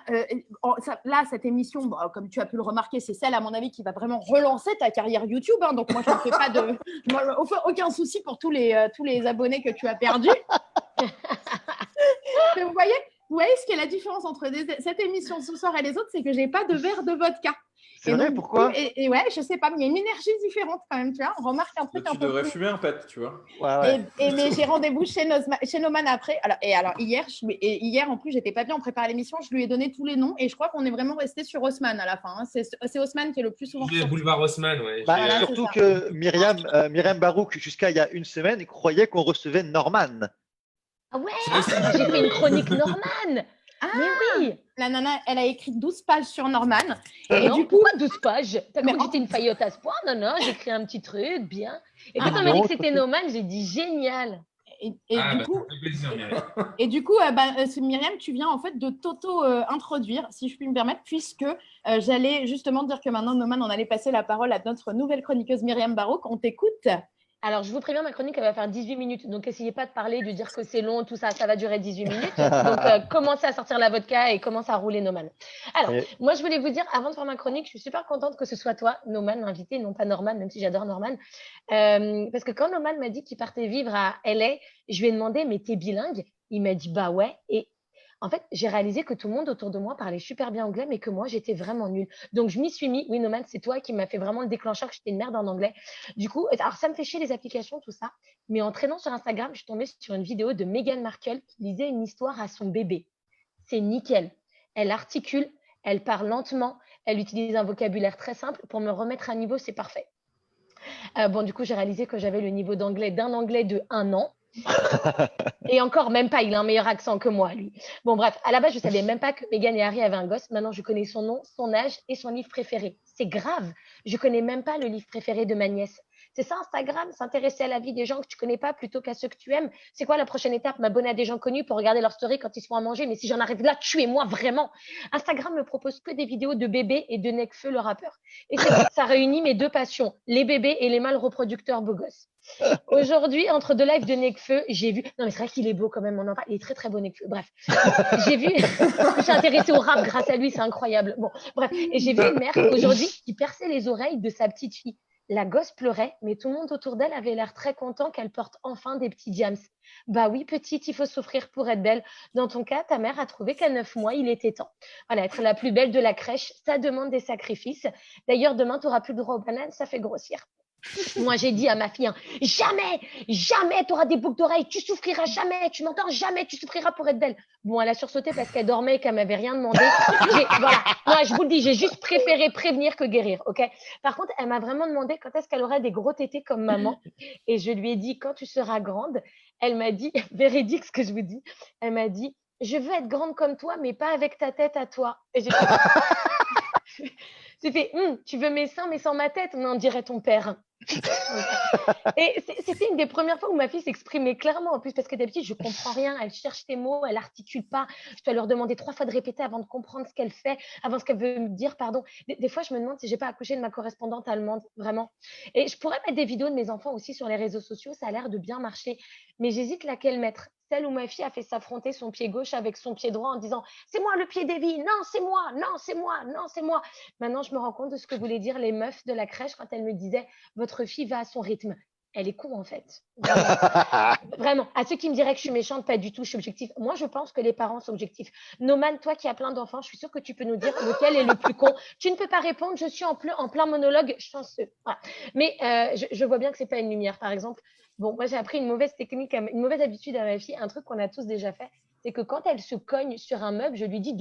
Speaker 2: là, cette émission, bon, comme tu as pu le remarquer, c'est celle, à mon avis, qui va vraiment relancer ta carrière YouTube. Hein, donc, moi, je ne me fais pas aucun souci pour tous les abonnés que tu as perdus. Mais vous voyez ce qu'est la différence entre cette émission ce soir et les autres, c'est que je n'ai pas de verre de vodka.
Speaker 1: C'est
Speaker 2: Et
Speaker 1: vrai,
Speaker 2: donc,
Speaker 1: pourquoi?
Speaker 2: et ouais, je sais pas, mais il y a une énergie différente quand même, tu vois. On remarque un truc un
Speaker 3: tu
Speaker 2: peu
Speaker 3: devrais
Speaker 2: plus.
Speaker 3: fumer un pet, tu vois.
Speaker 1: Ouais.
Speaker 2: Mais j'ai rendez-vous chez Noman après. Alors hier, hier en plus, j'étais pas bien, on prépare l'émission, je lui ai donné tous les noms et je crois qu'on est vraiment resté sur Haussmann à la fin. Hein. C'est Haussmann qui est le plus souvent.
Speaker 5: Le boulevard Haussmann, ouais.
Speaker 1: Bah,
Speaker 2: Voilà,
Speaker 1: surtout
Speaker 2: c'est ça.
Speaker 1: que Myriam Barouk, jusqu'à il y a une semaine, croyait qu'on recevait Norman.
Speaker 4: Ah ouais, j'ai fait une chronique Norman.
Speaker 2: Ah,
Speaker 4: Mais oui.
Speaker 2: la nana, elle a écrit 12 pages sur Norman.
Speaker 4: Et
Speaker 2: Et
Speaker 4: non,
Speaker 2: du coup,
Speaker 4: pourquoi 12 pages? T'as
Speaker 2: Mais
Speaker 4: cru que j'étais une faillotte à ce point? Non, non, j'ai écrit un petit truc, bien. Et quand
Speaker 1: Ah
Speaker 4: on m'a dit
Speaker 1: non,
Speaker 4: que c'était Norman, j'ai dit génial.
Speaker 2: et
Speaker 5: Ah,
Speaker 2: du
Speaker 5: bah,
Speaker 2: coup,
Speaker 5: ça fait plaisir, Myriam.
Speaker 2: Myriam, tu viens en fait de t'auto-introduire, si je puis me permettre, puisque j'allais justement dire que maintenant, Noman, on allait passer la parole à notre nouvelle chroniqueuse Myriam Barouk. On t'écoute.
Speaker 4: Alors, je vous préviens, ma chronique, elle va faire 18 minutes. Donc, essayez pas de parler, de dire que c'est long, tout ça. Ça va durer 18 minutes. Donc, commencez à sortir la vodka et commencez à rouler Noman. Alors,
Speaker 1: Et-
Speaker 4: moi, je voulais vous dire, avant de faire ma chronique, je suis super contente que ce soit toi, Noman, l'invité, non pas Norman, même si j'adore Norman. Parce que quand Noman m'a dit qu'il partait vivre à LA, je lui ai demandé, mais t'es bilingue? Il m'a dit, bah ouais. Et en fait, j'ai réalisé que tout le monde autour de moi parlait super bien anglais, mais que moi, j'étais vraiment nulle. Donc, je m'y suis mis. Oui, Noman, c'est toi qui m'as fait vraiment le déclencheur que j'étais une merde en anglais. Du coup, alors ça me fait chier les applications, tout ça. Mais en traînant sur Instagram, je suis tombée sur une vidéo de Meghan Markle qui lisait une histoire à son bébé. C'est nickel. Elle articule, elle parle lentement, elle utilise un vocabulaire très simple. Pour me remettre à niveau, c'est parfait. Bon, du coup, j'ai réalisé que j'avais le niveau d'anglais d'un anglais de 1 an. Et encore, même pas, il a un meilleur accent que moi, lui. Bon, bref, à la base, je savais même pas que Meghan et Harry avaient un gosse. Maintenant, je connais son nom, son âge et son livre préféré. C'est grave. Je connais même pas le livre préféré de ma nièce. C'est ça, Instagram, s'intéresser à la vie des gens que tu connais pas plutôt qu'à ceux que tu aimes. C'est quoi la prochaine étape? M'abonner à des gens connus pour regarder leur story quand ils se font à manger. Mais si j'en arrive là, tuez-moi vraiment. Instagram me propose que des vidéos de bébés et de Nekfeu, le rappeur. Et c'est bon, ça réunit mes deux passions, les bébés et les mâles reproducteurs beaux gosses. Aujourd'hui, entre deux lives de Nekfeu, j'ai vu. Non, mais c'est vrai qu'il est beau quand même. On en parle. Il est très très beau, Nekfeu. Bref, j'ai vu. Je suis intéressée au rap grâce à lui, c'est incroyable. Bon, bref, et j'ai vu une mère aujourd'hui qui perçait les oreilles de sa petite fille. La gosse pleurait, mais tout le monde autour d'elle avait l'air très content qu'elle porte enfin des petits diams. Bah oui, petite, il faut souffrir pour être belle. Dans ton cas, ta mère a trouvé qu'à 9 mois, il était temps. Voilà, être la plus belle de la crèche, ça demande des sacrifices. D'ailleurs, demain, tu n'auras plus le droit aux bananes, ça fait grossir. Moi, j'ai dit à ma fille, hein, jamais, jamais tu auras des boucles d'oreilles, tu souffriras jamais, tu m'entends, jamais tu souffriras pour être belle. Bon, elle a sursauté parce qu'elle dormait et qu'elle m'avait rien demandé. Voilà, moi, je vous le dis, j'ai juste préféré prévenir que guérir, ok? Par contre, elle m'a vraiment demandé quand est-ce qu'elle aurait des gros tétés comme maman. Et je lui ai dit, quand tu seras grande, elle m'a dit, véridique ce que je vous dis, elle m'a dit, je veux être grande comme toi, mais pas avec ta tête à toi. Et j'ai fait, tu veux mes seins, mais sans ma tête? Non, dirait ton père. Et c'était une des premières fois où ma fille s'exprimait clairement. En plus, parce que d'habitude, je comprends rien. Elle cherche tes mots, elle articule pas. Je dois leur demander 3 fois de répéter avant de comprendre ce qu'elle fait, avant ce qu'elle veut me dire, pardon. Des fois, je me demande si j'ai pas accouché de ma correspondante allemande, vraiment. Et je pourrais mettre des vidéos de mes enfants aussi sur les réseaux sociaux. Ça a l'air de bien marcher. Mais j'hésite laquelle mettre. Celle où ma fille a fait s'affronter son pied gauche avec son pied droit en disant « C'est moi le pied d'Evie, non, c'est moi, non, c'est moi, non, c'est moi ». Maintenant, je me rends compte de ce que voulaient dire les meufs de la crèche quand elles me disaient « Votre fille va à son rythme ». Elle est con en fait. Vraiment. Vraiment. À ceux qui me diraient que je suis méchante, pas du tout, je suis objective. Moi, je pense que les parents sont objectifs. Noman, toi qui as plein d'enfants, je suis sûre que tu peux nous dire lequel est le plus con. Tu ne peux pas répondre, je suis en plein monologue chanceux. Voilà. Mais je vois bien que c'est pas une lumière, par exemple. Bon, moi, j'ai appris une mauvaise technique, une mauvaise habitude à ma fille, un truc qu'on a tous déjà fait, c'est que quand elle se cogne sur un meuble, je lui dis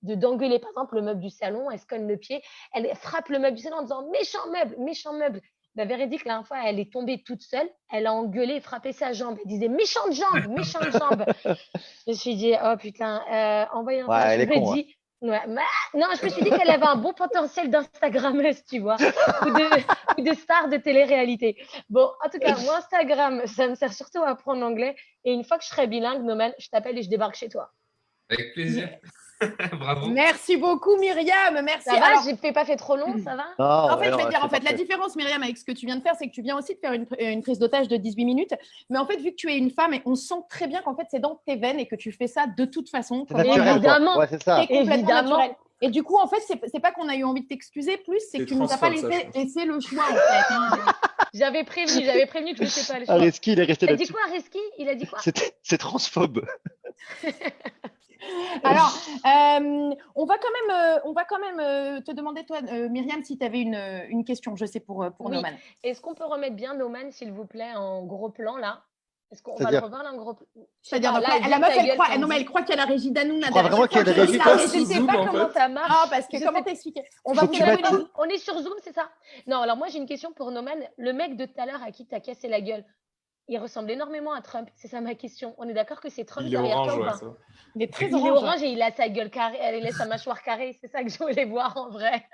Speaker 4: d'engueuler, par exemple, le meuble du salon, elle se cogne le pied, elle frappe le meuble du salon en disant méchant meuble, méchant meuble. La véridique, la dernière fois, elle est tombée toute seule, elle a engueulé, frappé sa jambe, elle disait méchante jambe, méchante jambe. Je me suis dit, oh putain, en voyant ça,
Speaker 1: Ouais, elle
Speaker 4: je
Speaker 1: est
Speaker 4: me
Speaker 1: con.
Speaker 4: dis, Ouais, non, je me suis dit qu'elle avait un bon potentiel d'Instagrammeuse, tu vois, ou de star de télé-réalité. Bon, en tout cas, moi, Instagram, ça me sert surtout à apprendre l'anglais. Et une fois que je serai bilingue, Noman, je t'appelle et je débarque chez toi.
Speaker 5: Avec plaisir. Bravo.
Speaker 2: Merci beaucoup, Myriam. Merci.
Speaker 4: Ça va?
Speaker 2: Alors,
Speaker 4: J'ai pas fait trop long, ça va?
Speaker 1: Non,
Speaker 2: en
Speaker 1: ouais,
Speaker 2: fait, je vais
Speaker 1: non,
Speaker 2: te dire,
Speaker 1: c'est
Speaker 2: en fait, la
Speaker 1: parfait.
Speaker 2: différence, Myriam, avec ce que tu viens de faire, c'est que tu viens aussi de faire une prise d'otage de 18 minutes. Mais en fait, vu que tu es une femme, et on sent très bien qu'en fait, c'est dans tes veines et que tu fais ça de toute façon.
Speaker 1: C'est
Speaker 2: Comment
Speaker 1: naturel, quoi.
Speaker 4: Évidemment.
Speaker 1: Ouais, c'est ça.
Speaker 2: C'est complètement
Speaker 4: Évidemment.
Speaker 2: naturel. Et du coup, en fait, c'est pas qu'on a eu envie de t'excuser, plus c'est que
Speaker 3: C'est
Speaker 2: tu nous as pas
Speaker 3: transphobe, ça, je pense.
Speaker 2: laissé le choix, en fait. hein.
Speaker 4: J'avais prévenu que je ne sais pas le choix.
Speaker 1: Areski, il est resté
Speaker 4: Il a dit
Speaker 1: là-dessus.
Speaker 4: quoi, Reski? Il a dit quoi?
Speaker 1: C'est transphobe.
Speaker 2: Alors, on va quand même te demander, toi, Myriam, si tu avais une question, je sais, pour
Speaker 4: Oui.
Speaker 2: Noman.
Speaker 4: Est-ce qu'on peut remettre bien Noman, s'il vous plaît, en gros plan, là? Est-ce qu'on va le
Speaker 1: C'est-à-dire
Speaker 4: revoir là, en gros plan?
Speaker 2: C'est-à-dire,
Speaker 4: Là,
Speaker 2: la
Speaker 4: elle
Speaker 2: meuf,
Speaker 4: dit ta
Speaker 2: elle
Speaker 4: gueule,
Speaker 2: croit,
Speaker 4: comme
Speaker 2: non, mais
Speaker 4: dit.
Speaker 2: elle croit qu'il y a la régie d'Anouna.
Speaker 1: Je crois vraiment qu'il y a la régie.
Speaker 4: Ah, mais je
Speaker 3: sous
Speaker 4: sais
Speaker 3: Zoom,
Speaker 4: pas
Speaker 3: en
Speaker 4: comment
Speaker 3: fait.
Speaker 4: ça marche.
Speaker 2: Ah, parce que
Speaker 4: Je
Speaker 2: comment
Speaker 4: sais-
Speaker 2: t'expliquer? On va
Speaker 1: Faut
Speaker 2: vous
Speaker 1: que tu
Speaker 2: donner
Speaker 1: mettes-
Speaker 4: On est sur Zoom, c'est ça? Non, alors moi j'ai une question pour Noman. Le mec de tout à l'heure à qui t'as cassé la gueule, il ressemble énormément à Trump. C'est ça ma question. On est d'accord que c'est Trump
Speaker 3: Il est
Speaker 4: derrière
Speaker 3: orange,
Speaker 4: toi ou
Speaker 3: ouais.
Speaker 4: pas?
Speaker 3: Ça va.
Speaker 2: Il est très
Speaker 4: Il est
Speaker 2: orange.
Speaker 4: orange et il a sa gueule carrée, il a sa mâchoire carrée. C'est ça que je voulais voir en vrai.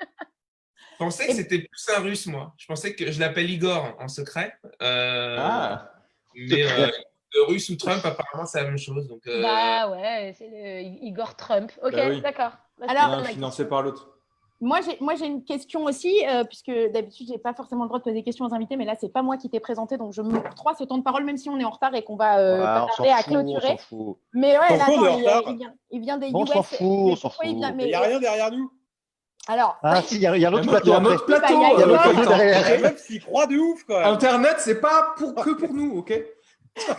Speaker 5: Je pensais que c'était plus un russe, moi. Je pensais que je l'appelle Igor en secret.
Speaker 3: Ah,
Speaker 5: Mais le russe ou Trump, apparemment, c'est la même chose. Donc,
Speaker 4: Bah ouais, c'est le Igor Trump. Ok,
Speaker 3: Bah oui.
Speaker 4: d'accord. Bah, c'est
Speaker 2: Alors-
Speaker 4: ça,
Speaker 3: l'un
Speaker 4: ma
Speaker 3: financé
Speaker 4: question.
Speaker 3: par l'autre.
Speaker 2: Moi, j'ai une question aussi, puisque d'habitude, j'ai pas forcément le droit de poser des questions aux invités, mais là, c'est pas moi qui t'ai présenté, donc je m'octroie ce temps de parole, même si on est en retard et qu'on va
Speaker 1: Ouais,
Speaker 2: pas
Speaker 1: on s'en
Speaker 2: tarder à
Speaker 1: fout, on
Speaker 2: clôturer.
Speaker 1: s'en fout.
Speaker 2: Mais ouais,
Speaker 6: T'en
Speaker 2: là,
Speaker 6: fous, on est
Speaker 2: attends,
Speaker 6: en retard.
Speaker 2: il vient des
Speaker 1: Bon, on
Speaker 2: US.
Speaker 1: s'en fout,
Speaker 2: mais
Speaker 1: on s'en
Speaker 2: pourquoi il
Speaker 1: fout.
Speaker 2: vient-
Speaker 6: Il n'y a rien derrière nous.
Speaker 2: Alors,
Speaker 1: Ah, si, il y a un
Speaker 3: Il y a
Speaker 1: autre
Speaker 3: un
Speaker 1: plateau après.
Speaker 3: autre plateau.
Speaker 2: Il y a
Speaker 1: un autre plateau
Speaker 3: Gaëtan,
Speaker 1: derrière.
Speaker 3: ok.
Speaker 6: La meuf s'y croit de ouf, quand même.
Speaker 3: Internet, c'est pas que pour nous, ok?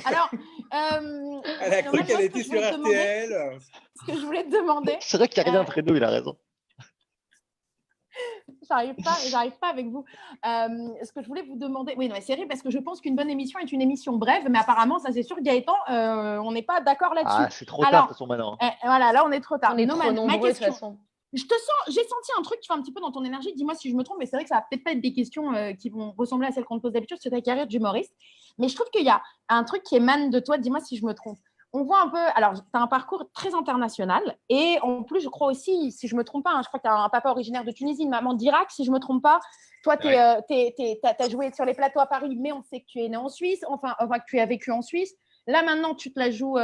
Speaker 2: alors,
Speaker 6: Elle a cru
Speaker 2: Norman,
Speaker 6: qu'elle
Speaker 2: moi,
Speaker 6: était sur RTL.
Speaker 2: ce que je voulais te demander,
Speaker 1: C'est vrai qu'il n'y a rien entre nous, il a raison.
Speaker 2: j'arrive pas avec vous. Ce que je voulais vous demander, oui, non, mais c'est vrai parce que je pense qu'une bonne émission est une émission brève, mais apparemment, ça c'est sûr, Gaëtan, on n'est pas d'accord là-dessus.
Speaker 1: Ah, c'est trop
Speaker 2: Alors,
Speaker 1: tard, de toute façon, maintenant.
Speaker 2: Voilà, là, on est trop tard.
Speaker 4: On est
Speaker 2: Norman,
Speaker 4: trop
Speaker 2: ma
Speaker 4: nombreux de toute
Speaker 2: question.
Speaker 4: façon.
Speaker 2: J'ai senti un truc qui fait un petit peu dans ton énergie. Dis-moi si je me trompe, mais c'est vrai que ça va peut-être pas être des questions qui vont ressembler à celles qu'on te pose d'habitude sur ta carrière d'humoriste. Mais je trouve qu'il y a un truc qui émane de toi. Dis-moi si je me trompe. On voit un peu. Alors, tu as un parcours très international. Et en plus, je crois aussi, si je me trompe pas, je crois que tu as un papa originaire de Tunisie, une maman d'Irak, si je me trompe pas. Toi, tu as joué sur les plateaux à Paris, mais on sait que tu es né en Suisse, enfin que tu as vécu en Suisse. Là, maintenant, tu te la joues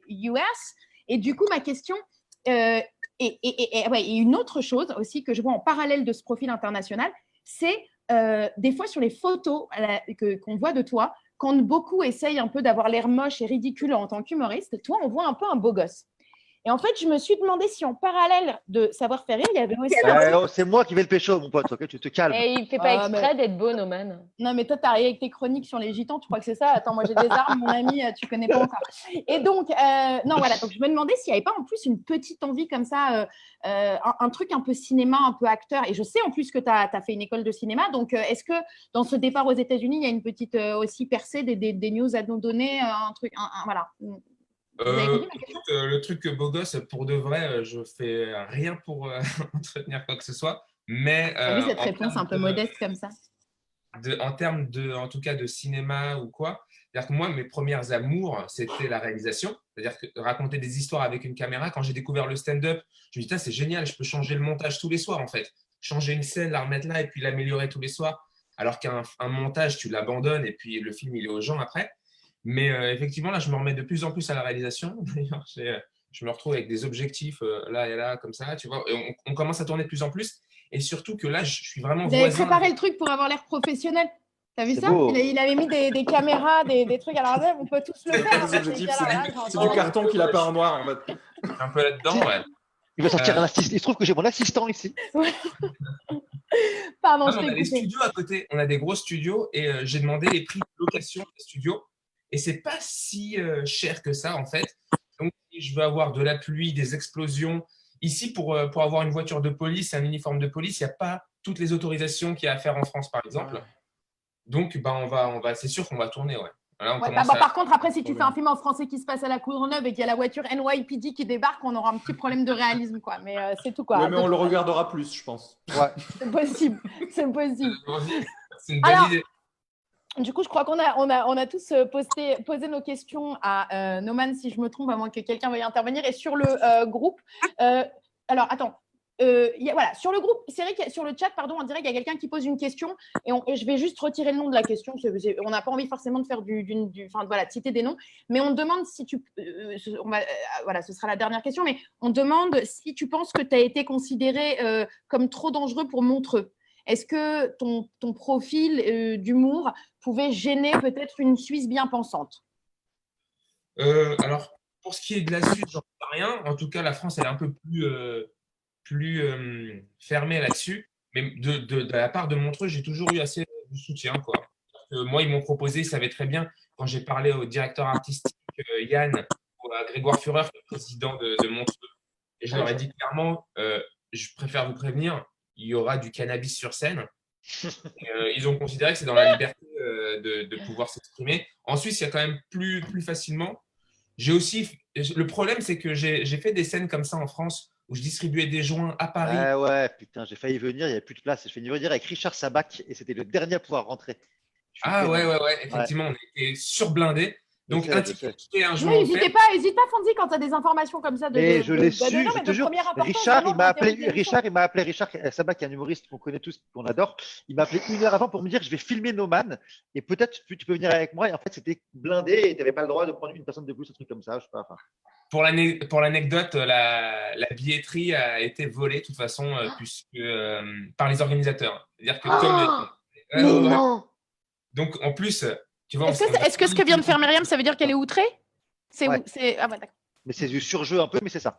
Speaker 2: US. Et du coup, ma question. Et une autre chose aussi que je vois en parallèle de ce profil international, c'est des fois sur les photos qu'on voit de toi, quand beaucoup essayent un peu d'avoir l'air moche et ridicule en tant qu'humoriste, toi, on voit un peu un beau gosse. Et en fait, je me suis demandé si en parallèle de savoir faire rire, il y avait aussi
Speaker 1: C'est moi qui vais le pécho, mon pote, ok? Tu te calmes.
Speaker 4: Et il fait pas
Speaker 2: Ah,
Speaker 4: exprès d'être beau, Noman.
Speaker 2: Non, mais toi, tu arrivé avec tes chroniques sur les gitans, tu crois que c'est ça? Attends, moi, j'ai des armes, mon ami, tu connais pas encore. Et donc, non, voilà. Donc, je me demandais s'il n'y avait pas en plus une petite envie comme ça, un truc un peu cinéma, un peu acteur. Et je sais en plus que tu as fait une école de cinéma. Donc, est-ce que dans ce départ aux États-Unis, il y a une petite aussi percée, des news à nous donner, un truc, voilà. Vous avez compris ma question?
Speaker 5: Le truc beau gosse, pour de vrai, je fais rien pour entretenir quoi que ce soit. Mais
Speaker 2: T'as vu cette
Speaker 5: en
Speaker 2: réponse un peu
Speaker 5: termes
Speaker 2: modeste comme ça?
Speaker 5: en termes en tout cas, de cinéma ou quoi, c'est-à-dire que moi, mes premières amours, c'était la réalisation. C'est-à-dire que raconter des histoires avec une caméra. Quand j'ai découvert le stand-up, je me dis, c'est génial, je peux changer le montage tous les soirs, en fait. Changer une scène, la remettre là et puis l'améliorer tous les soirs. Alors qu'un montage, tu l'abandonnes et puis le film, il est aux gens après. Mais effectivement, là, je me remets de plus en plus à la réalisation. D'ailleurs, je me retrouve avec des objectifs là et là, comme ça, tu vois. Et on commence à tourner de plus en plus. Et surtout que là, je suis vraiment
Speaker 2: Vous avez
Speaker 5: voisin.
Speaker 2: préparé le truc pour avoir l'air professionnel. T'as vu
Speaker 1: C'est
Speaker 2: ça?
Speaker 1: beau.
Speaker 2: Il avait mis des caméras, des trucs. Alors là, on peut tous le
Speaker 3: C'est
Speaker 2: faire.
Speaker 3: pas
Speaker 2: en
Speaker 3: des
Speaker 2: fait.
Speaker 3: objectifs,
Speaker 2: Et alors là,
Speaker 3: c'est du carton qu'il a peint en noir, en fait.
Speaker 5: Un peu là-dedans, ouais.
Speaker 1: Il va sortir un assistant. Il se trouve que j'ai mon assistant ici.
Speaker 2: Pardon,
Speaker 5: Non,
Speaker 2: je
Speaker 5: on a
Speaker 2: t'ai
Speaker 5: des
Speaker 2: coupé.
Speaker 5: studios à côté. On a des gros studios et j'ai demandé les prix de location des studios. Et c'est pas si cher que ça, en fait. Donc, si je veux avoir de la pluie, des explosions. Ici, pour avoir une voiture de police, un uniforme de police, il n'y a pas toutes les autorisations qu'il y a à faire en France, par exemple. Donc, on va, c'est sûr qu'on va tourner, ouais. Là, on
Speaker 2: Ouais,
Speaker 5: commence
Speaker 2: par contre, après, si tu fais un film en français qui se passe à la Courneuve et qu'il y a la voiture NYPD qui débarque, on aura un petit problème de réalisme, quoi. Mais c'est tout, quoi.
Speaker 3: Ouais, mais on le regardera plus, je pense.
Speaker 1: Ouais.
Speaker 2: C'est possible. C'est possible.
Speaker 5: C'est une bonne
Speaker 2: Alors,
Speaker 5: idée.
Speaker 2: Du coup, je crois qu'on a tous posé nos questions à Noman, si je me trompe, à moins que quelqu'un veuille intervenir. Et sur le groupe, alors attends, voilà, sur le groupe, c'est vrai que sur le chat, pardon, on dirait qu'il y a quelqu'un qui pose une question et je vais juste retirer le nom de la question. On n'a pas envie forcément de faire voilà, de citer des noms, mais on demande si tu, voilà, ce sera la dernière question, mais on demande si tu penses que tu as été considéré comme trop dangereux pour Montreux. Est-ce que ton profil d'humour pouvait gêner peut-être une Suisse bien pensante?
Speaker 5: Alors, pour ce qui est de la Suisse, j'en sais rien. En tout cas, la France, elle est un peu plus fermée là-dessus. Mais de la part de Montreux, j'ai toujours eu assez de soutien, quoi. Moi, ils m'ont proposé, ils savaient très bien, quand j'ai parlé au directeur artistique Yann ou à Grégoire Führer, le président de Montreux, et je leur ai dit clairement, je préfère vous prévenir, il y aura du cannabis sur scène. Ils ont considéré que c'est dans la liberté de pouvoir s'exprimer. En Suisse, il y a quand même plus facilement. Le problème, c'est que j'ai fait des scènes comme ça en France où je distribuais des joints à Paris.
Speaker 1: Ouais, putain, j'ai failli venir, il n'y avait plus de place. Je failli venir avec Richard Sabac et c'était le dernier à pouvoir rentrer.
Speaker 5: Ah ouais, effectivement, on était surblindés. Donc, un ticket et un joint.
Speaker 2: N'hésite pas, Fonzi, quand tu as des informations comme ça.
Speaker 1: Mais je l'ai su, je te jure. Richard, il m'a appelé Richard Sabac, qui est un humoriste qu'on connaît tous, qu'on adore. Il m'a appelé 1 heure avant pour me dire je vais filmer Noman et peut-être tu peux venir avec moi. Et en fait, c'était blindé et tu n'avais pas le droit de prendre une personne de plus, un truc comme ça. Je sais pas. Enfin.
Speaker 5: Pour l'anecdote, la billetterie a été volée de toute façon par les organisateurs. C'est-à-dire que
Speaker 4: non.
Speaker 5: Donc, en plus, tu vois…
Speaker 2: Est-ce que ce que vient de faire Myriam, ça veut dire qu'elle est outrée?
Speaker 1: Ouais.
Speaker 2: Ah ouais, d'accord.
Speaker 1: Mais c'est du surjeu un peu, mais c'est ça.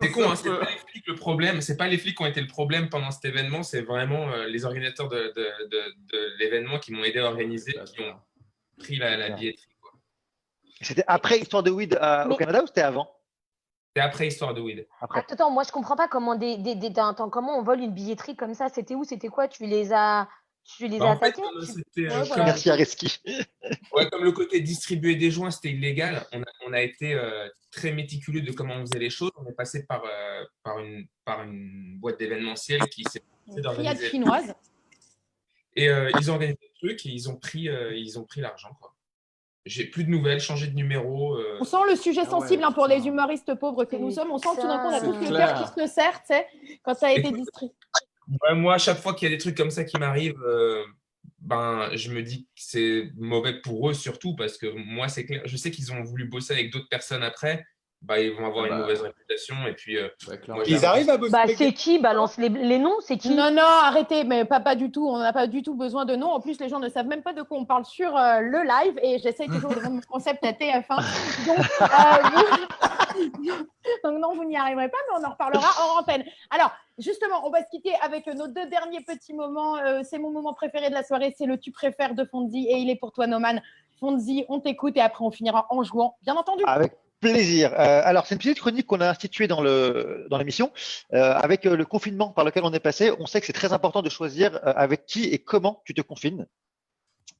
Speaker 5: C'est con, hein, c'est pas les flics le problème. C'est pas les flics qui ont été le problème pendant cet événement. C'est vraiment les organisateurs de l'événement qui m'ont aidé à organiser, qui ont pris la billetterie. Quoi.
Speaker 1: C'était après Histoire de Weed au Canada ou c'était avant?
Speaker 5: C'était après Histoire de Weed.
Speaker 1: Après.
Speaker 4: Attends, moi je comprends pas comment comment on vole une billetterie comme ça. C'était où? C'était quoi? Tu les as attaqués?
Speaker 1: Merci Areski.
Speaker 5: Ouais, comme le côté distribuer des joints, c'était illégal. On a été très méticuleux de comment on faisait les choses. On est passé par une boîte d'événementiel qui s'est
Speaker 2: d'organiser chinoise.
Speaker 5: Et ils ont organisé le truc et ils ont pris l'argent. J'ai plus de nouvelles, changé de numéro.
Speaker 2: On sent le sujet sensible pour les humoristes pauvres que nous sommes. On sent que tout d'un coup, on a tous le cœur qui se serre, tu sais, quand ça a été distribué.
Speaker 5: Ouais, moi, à chaque fois qu'il y a des trucs comme ça qui m'arrivent, je me dis que c'est mauvais pour eux surtout parce que moi, c'est clair. Je sais qu'ils ont voulu bosser avec d'autres personnes après. Ils vont avoir une mauvaise réputation. Et puis,
Speaker 6: moi, ils arrivent à bosser.
Speaker 4: C'est qui? Balance les noms, c'est qui?
Speaker 2: Non, arrêtez, mais pas du tout. On n'a pas du tout besoin de noms. En plus, les gens ne savent même pas de quoi on parle sur le live. Et j'essaye toujours de vendre mon concept à TF1. Donc, non, vous n'y arriverez pas, mais on en reparlera hors antenne. Alors, justement, on va se quitter avec nos 2 derniers petits moments. C'est mon moment préféré de la soirée. C'est le tu préfères de Fonzi. Et il est pour toi, Noman. Fonzi, on t'écoute et après, on finira en jouant, bien entendu.
Speaker 1: Avec plaisir. Alors, c'est une petite chronique qu'on a instituée dans l'émission. Avec le confinement par lequel on est passé, on sait que c'est très important de choisir avec qui et comment tu te confines.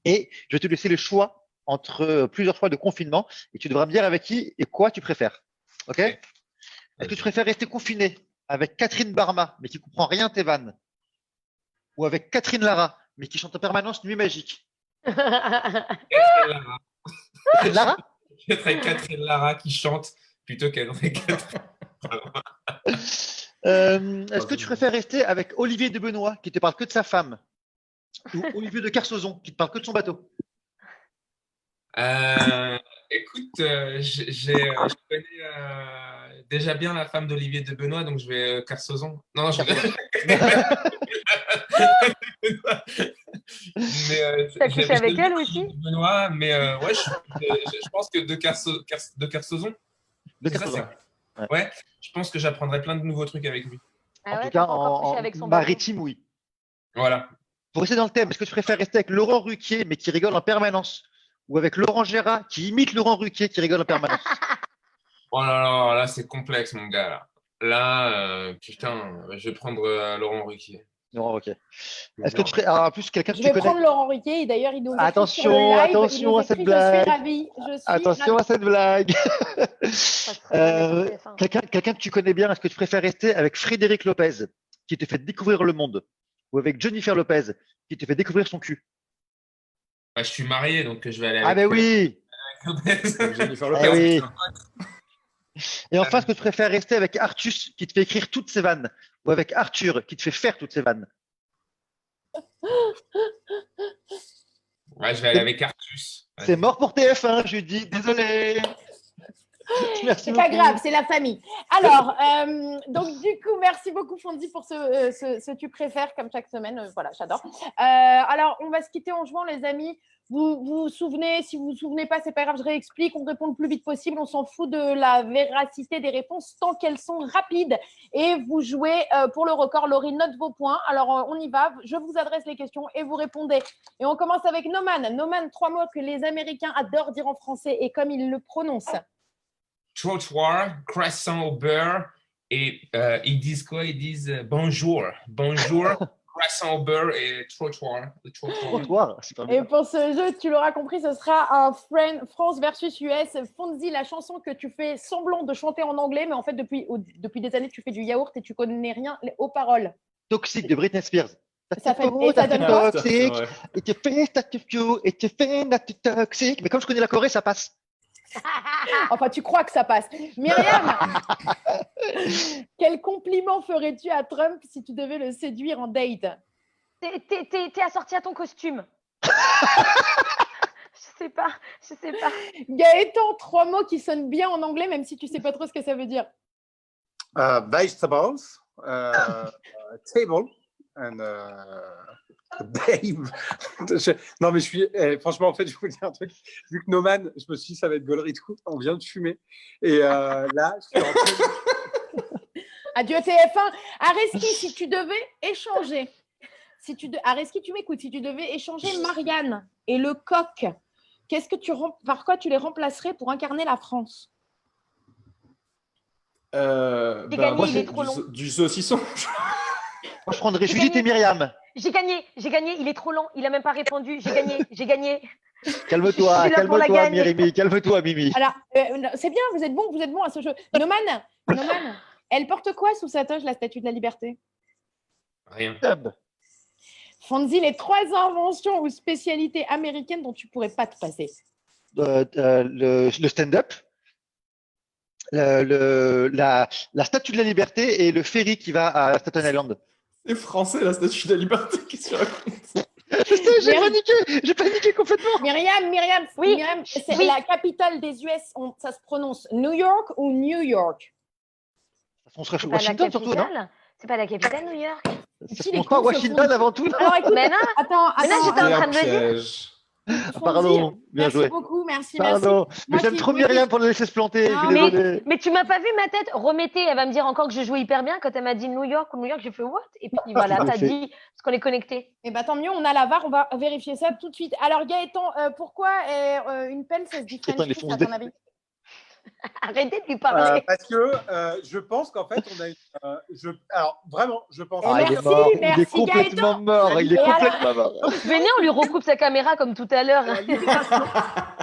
Speaker 1: Et je vais te laisser le choix entre plusieurs choix de confinement et tu devras me dire avec qui et quoi tu préfères. Ok? Est-ce que tu préfères rester confiné avec Catherine Barma, mais qui comprend rien à tes vannes, ou avec Catherine Lara, mais qui chante en permanence Nuit magique? Catherine Lara?
Speaker 5: Je mettrais Catherine Lara qui chante plutôt qu'André Catherine.
Speaker 1: Est-ce que tu préfères rester avec Olivier de Benoît qui te parle que de sa femme ou Olivier de Kersauzon qui te parle que de son bateau?
Speaker 5: Écoute, je connais déjà bien la femme d'Olivier de Benoît, donc je vais Kersauzon. Non, je
Speaker 4: T'as couché avec elle aussi?
Speaker 5: Benoît, mais ouais, je pense que de Kersauzon.
Speaker 1: De Kersauzon.
Speaker 5: Ouais, je pense que j'apprendrai plein de nouveaux trucs avec lui.
Speaker 1: En tout cas, en maritime, oui.
Speaker 5: Voilà.
Speaker 1: Pour rester dans le thème, est-ce que tu préfères rester avec Laurent Ruquier, mais qui rigole en permanence, ou avec Laurent Gérard, qui imite Laurent Ruquier, qui rigole en permanence?
Speaker 5: Oh là, c'est complexe, mon gars. Là, putain, je vais prendre Laurent Ruquier.
Speaker 1: Laurent Ruquier. Est-ce que tu serais… Alors, en plus, quelqu'un que tu
Speaker 2: connais…
Speaker 1: connais…
Speaker 2: Je vais prendre Laurent Ruquier, et d'ailleurs, il nous écrit
Speaker 1: attention,
Speaker 2: sur le live,
Speaker 1: attention à cette blague.
Speaker 2: Je suis ravie.
Speaker 1: Attention à cette blague. Quelqu'un que tu connais bien, est-ce que tu préfères rester avec Frédéric Lopez, qui te fait découvrir le monde, ou avec Jennifer Lopez, qui te fait découvrir son cul?
Speaker 5: Bah, je suis marié, donc je vais aller
Speaker 1: Ah,
Speaker 5: avec
Speaker 1: ben oui.
Speaker 3: Jennifer
Speaker 1: Ah
Speaker 3: Lopez.
Speaker 1: oui. Et enfin, est-ce que tu préfères rester avec Artus qui te fait écrire toutes ses vannes ou avec Arthur qui te fait faire toutes ses vannes?
Speaker 5: Ouais, je vais aller avec Artus. Ouais.
Speaker 1: C'est mort pour TF1, Judy. Désolé. Merci
Speaker 2: C'est pas
Speaker 1: beaucoup.
Speaker 2: grave, c'est la famille. Alors, donc du coup, merci beaucoup Fondy pour ce tu préfères comme chaque semaine. Voilà, j'adore. Alors, on va se quitter en jouant, les amis. Vous vous souvenez, si vous vous souvenez pas, c'est pas grave, je réexplique. On répond le plus vite possible. On s'en fout de la véracité des réponses tant qu'elles sont rapides. Et vous jouez pour le record. Laurie note vos points. Alors, on y va. Je vous adresse les questions et vous répondez. Et on commence avec Noman. Noman, 3 mots que les Américains adorent dire en français et comme ils le prononcent.
Speaker 5: Trottoir, croissant au beurre, et ils disent quoi? Ils disent bonjour. Bonjour, croissant au beurre et trottoir. Le trottoir.
Speaker 1: Trottoir, super
Speaker 2: Et
Speaker 1: bien.
Speaker 2: pour ce jeu, tu l'auras compris, ce sera un France versus US. Fonzie, la chanson que tu fais semblant de chanter en anglais, mais en fait, depuis des années, tu fais du yaourt et tu connais rien aux paroles.
Speaker 1: Toxique de Britney Spears.
Speaker 2: Ça fait- et ça donne quoi?
Speaker 1: Toxique.
Speaker 3: Ouais.
Speaker 1: Et tu fais statue et tu fais statue toxique. Mais comme je connais la Corée, ça passe.
Speaker 2: Enfin, tu crois que ça passe. Myriam, quel compliment ferais-tu à Trump si tu devais le séduire en date?
Speaker 4: T'es assorti à ton costume. Je sais pas.
Speaker 2: Gaëtan, 3 mots qui sonnent bien en anglais, même si tu sais pas trop ce que ça veut dire.
Speaker 6: Vegetables, table, and babe. Non, mais franchement, en fait, je vais vous dire un truc. Vu que Noman, je me suis dit, ça va être gaulerie tout. On vient de fumer. Et là, je suis en train
Speaker 2: Adieu TF1. Areski, si tu devais échanger, Areski, tu m'écoutes, si tu devais échanger Marianne et le coq, par quoi tu les remplacerais pour incarner la France?
Speaker 4: J'ai gagné,
Speaker 3: moi,
Speaker 4: il est trop long.
Speaker 3: Du saucisson.
Speaker 1: Moi, je prendrais
Speaker 4: J'ai
Speaker 1: Judith
Speaker 4: gagné.
Speaker 1: et Myriam.
Speaker 4: J'ai gagné, il est trop long, il a même pas répondu. J'ai gagné.
Speaker 1: Calme-toi,
Speaker 4: Je suis là pour la
Speaker 1: calme-toi,
Speaker 4: gagne.
Speaker 1: Mimi. Calme-toi, Mimi.
Speaker 2: Alors, c'est bien, vous êtes bon à ce jeu. Noman, elle porte quoi sous sa toge, la Statue de la Liberté?
Speaker 5: Rien.
Speaker 2: Fonzie, les 3 inventions ou spécialités américaines dont tu pourrais pas te passer.
Speaker 1: Le stand-up, la statue de la liberté et le ferry qui va à Staten Island.
Speaker 3: C'est français, la statue de la liberté. Qu'est-ce que tu racontes?
Speaker 1: Je sais, j'ai paniqué complètement.
Speaker 2: Myriam,
Speaker 4: Oui,
Speaker 2: Myriam, c'est
Speaker 4: oui.
Speaker 2: la capitale des US, ça se prononce New York ou New York?
Speaker 1: On serait
Speaker 4: C'est pas la
Speaker 1: Washington surtout, non?
Speaker 4: capitale. C'est pas la capitale, New York.
Speaker 1: Ça se prononce pas Washington avant tout, non?
Speaker 2: Alors écoute,
Speaker 4: Mais non,
Speaker 2: attends,
Speaker 4: mais là, j'étais en
Speaker 3: C'est
Speaker 4: train
Speaker 3: un
Speaker 4: de me dire.
Speaker 3: piège.
Speaker 1: Pardon, bien
Speaker 2: merci
Speaker 1: joué.
Speaker 2: beaucoup, merci.
Speaker 1: Pardon, mais
Speaker 2: Moi
Speaker 1: j'aime
Speaker 2: qui
Speaker 1: trop
Speaker 2: vous
Speaker 1: Myriam
Speaker 2: dis-
Speaker 1: pour le laisser se planter.
Speaker 2: Non,
Speaker 1: Je suis désolé.
Speaker 4: Mais tu m'as pas vu ma tête. Remettez, elle va me dire encore que je jouais hyper bien. Quand elle m'a dit New York, j'ai fait what? Et puis voilà,
Speaker 1: Tout à
Speaker 4: t'as
Speaker 1: fait.
Speaker 4: dit, parce qu'on est connectés.
Speaker 2: Eh ben, tant mieux, on a la VAR, on va vérifier ça tout de suite. Alors Gaëtan, pourquoi une pelle, ça se dit
Speaker 1: Gaëtan, il est
Speaker 2: French kiss, à
Speaker 1: foncé.
Speaker 2: ton avis?
Speaker 4: Arrêtez de lui parler.
Speaker 6: parce que je pense qu'en fait, on a alors, vraiment, je pense.
Speaker 2: Ah,
Speaker 1: Ah, il est
Speaker 2: merci,
Speaker 1: mort. Il
Speaker 2: merci,
Speaker 1: est complètement
Speaker 2: Gaëtan.
Speaker 1: mort. Il est
Speaker 2: Et alors
Speaker 1: complètement mort.
Speaker 4: Venez, on lui recoupe sa caméra comme tout à l'heure.
Speaker 6: La libération,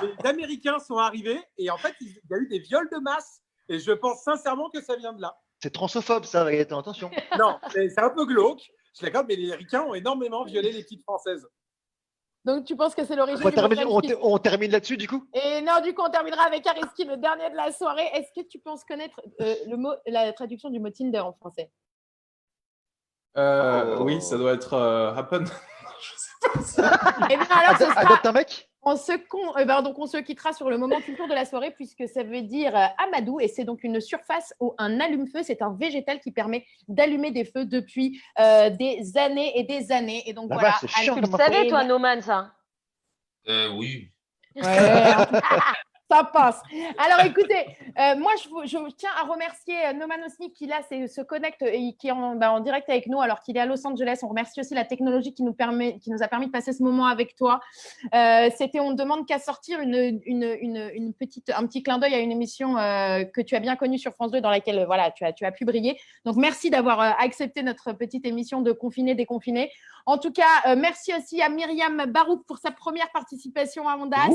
Speaker 6: les Américains sont arrivés et en fait, il y a eu des viols de masse. Et je pense sincèrement que ça vient de là.
Speaker 1: C'est transophobe, ça, Gaëtan. Attention.
Speaker 6: Non, c'est un peu glauque. Je suis d'accord, mais les Américains ont énormément violé les petites Françaises.
Speaker 2: Donc tu penses que c'est l'origine
Speaker 1: On
Speaker 2: du
Speaker 1: termine,
Speaker 2: French kiss?
Speaker 1: on termine là-dessus, du coup?
Speaker 2: Et non, du coup, on terminera avec Areski, le dernier de la soirée. Est-ce que tu penses connaître la traduction du mot Tinder en français?
Speaker 3: Oui, ça doit être happen. Je sais pas.
Speaker 2: Eh bien, alors, ce sera...
Speaker 1: Adopte un mec?
Speaker 2: On se quittera sur le moment culture de la soirée puisque ça veut dire amadou et c'est donc une surface ou un allume-feu. C'est un végétal qui permet d'allumer des feux depuis des années et des années. Et donc
Speaker 1: La
Speaker 2: voilà.
Speaker 1: vache, c'est chiant
Speaker 4: Tu le
Speaker 1: comme
Speaker 4: savais, toi, Noman, ça?
Speaker 5: Oui.
Speaker 2: Ouais, ça passe. Alors écoutez, moi je tiens à remercier Noman Osni qui là se connecte et qui est en direct avec nous alors qu'il est à Los Angeles. On remercie aussi la technologie qui nous a permis de passer ce moment avec toi. C'était On ne demande qu'à sortir un petit clin d'œil à une émission que tu as bien connue sur France 2 dans laquelle voilà tu as pu briller. Donc merci d'avoir accepté notre petite émission de Confiné déconfiné. En tout cas, merci aussi à Myriam Barouk pour sa première participation à Ondas.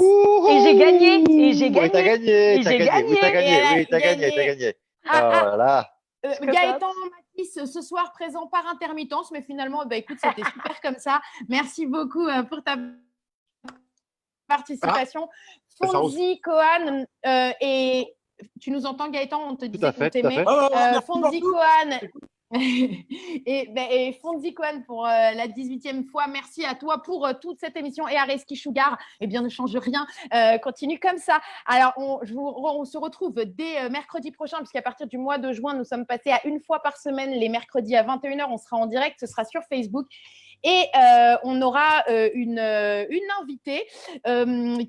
Speaker 4: Et j'ai gagné.
Speaker 1: Oui, t'as gagné.
Speaker 4: Et j'ai gagné.
Speaker 1: Oui, t'as gagné. Voilà.
Speaker 2: Gaëtan Mathis, ce soir présent par intermittence, mais finalement, écoute, c'était super comme ça. Merci beaucoup pour ta participation.
Speaker 6: ça rose.
Speaker 2: Fonzi, Kohan et tu nous entends Gaëtan, on te
Speaker 1: Tout
Speaker 2: disait
Speaker 1: à
Speaker 2: qu'on
Speaker 1: fait, tout à
Speaker 2: t'aimait.
Speaker 1: fait.
Speaker 6: Oh, merci
Speaker 2: Fonzi,
Speaker 6: beaucoup.
Speaker 2: Kohan et Fonzi Kohan pour la 18e fois. Merci à toi pour toute cette émission et à Reski Sugar. Eh bien, ne change rien. Continue comme ça. Alors, on se retrouve dès mercredi prochain, puisqu'à partir du mois de juin, nous sommes passés à une fois par semaine, les mercredis à 21h. On sera en direct. Ce sera sur Facebook. Et on aura une invitée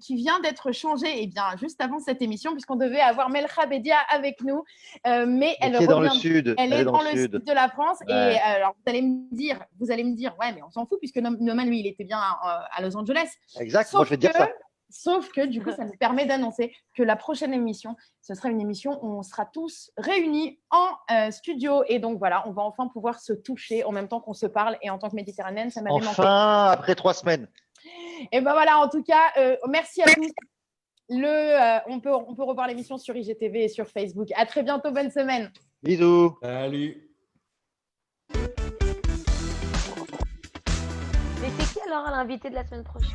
Speaker 2: qui vient d'être changée juste avant cette émission, puisqu'on devait avoir Melcha Bedia avec nous. Mais elle
Speaker 1: Qui est dans le
Speaker 2: revient.
Speaker 1: sud.
Speaker 2: Elle est dans le
Speaker 1: sud.
Speaker 2: sud de la France.
Speaker 1: Ouais.
Speaker 2: Et alors, vous allez me dire, ouais, mais on s'en fout, puisque Noman, lui, il était bien à Los Angeles.
Speaker 1: Exact, moi je vais te dire ça.
Speaker 2: Sauf que du coup, ça nous permet d'annoncer que la prochaine émission, ce sera une émission où on sera tous réunis en studio. Et donc voilà, on va enfin pouvoir se toucher en même temps qu'on se parle. Et en tant que méditerranéenne, ça m'avait manqué.
Speaker 1: Enfin, après 3 semaines.
Speaker 2: Et ben voilà, en tout cas, merci à tous. On peut revoir l'émission sur IGTV et sur Facebook. À très bientôt, bonne semaine.
Speaker 1: Bisous.
Speaker 3: Salut.
Speaker 4: Mais c'est qui alors l'invité de la semaine prochaine?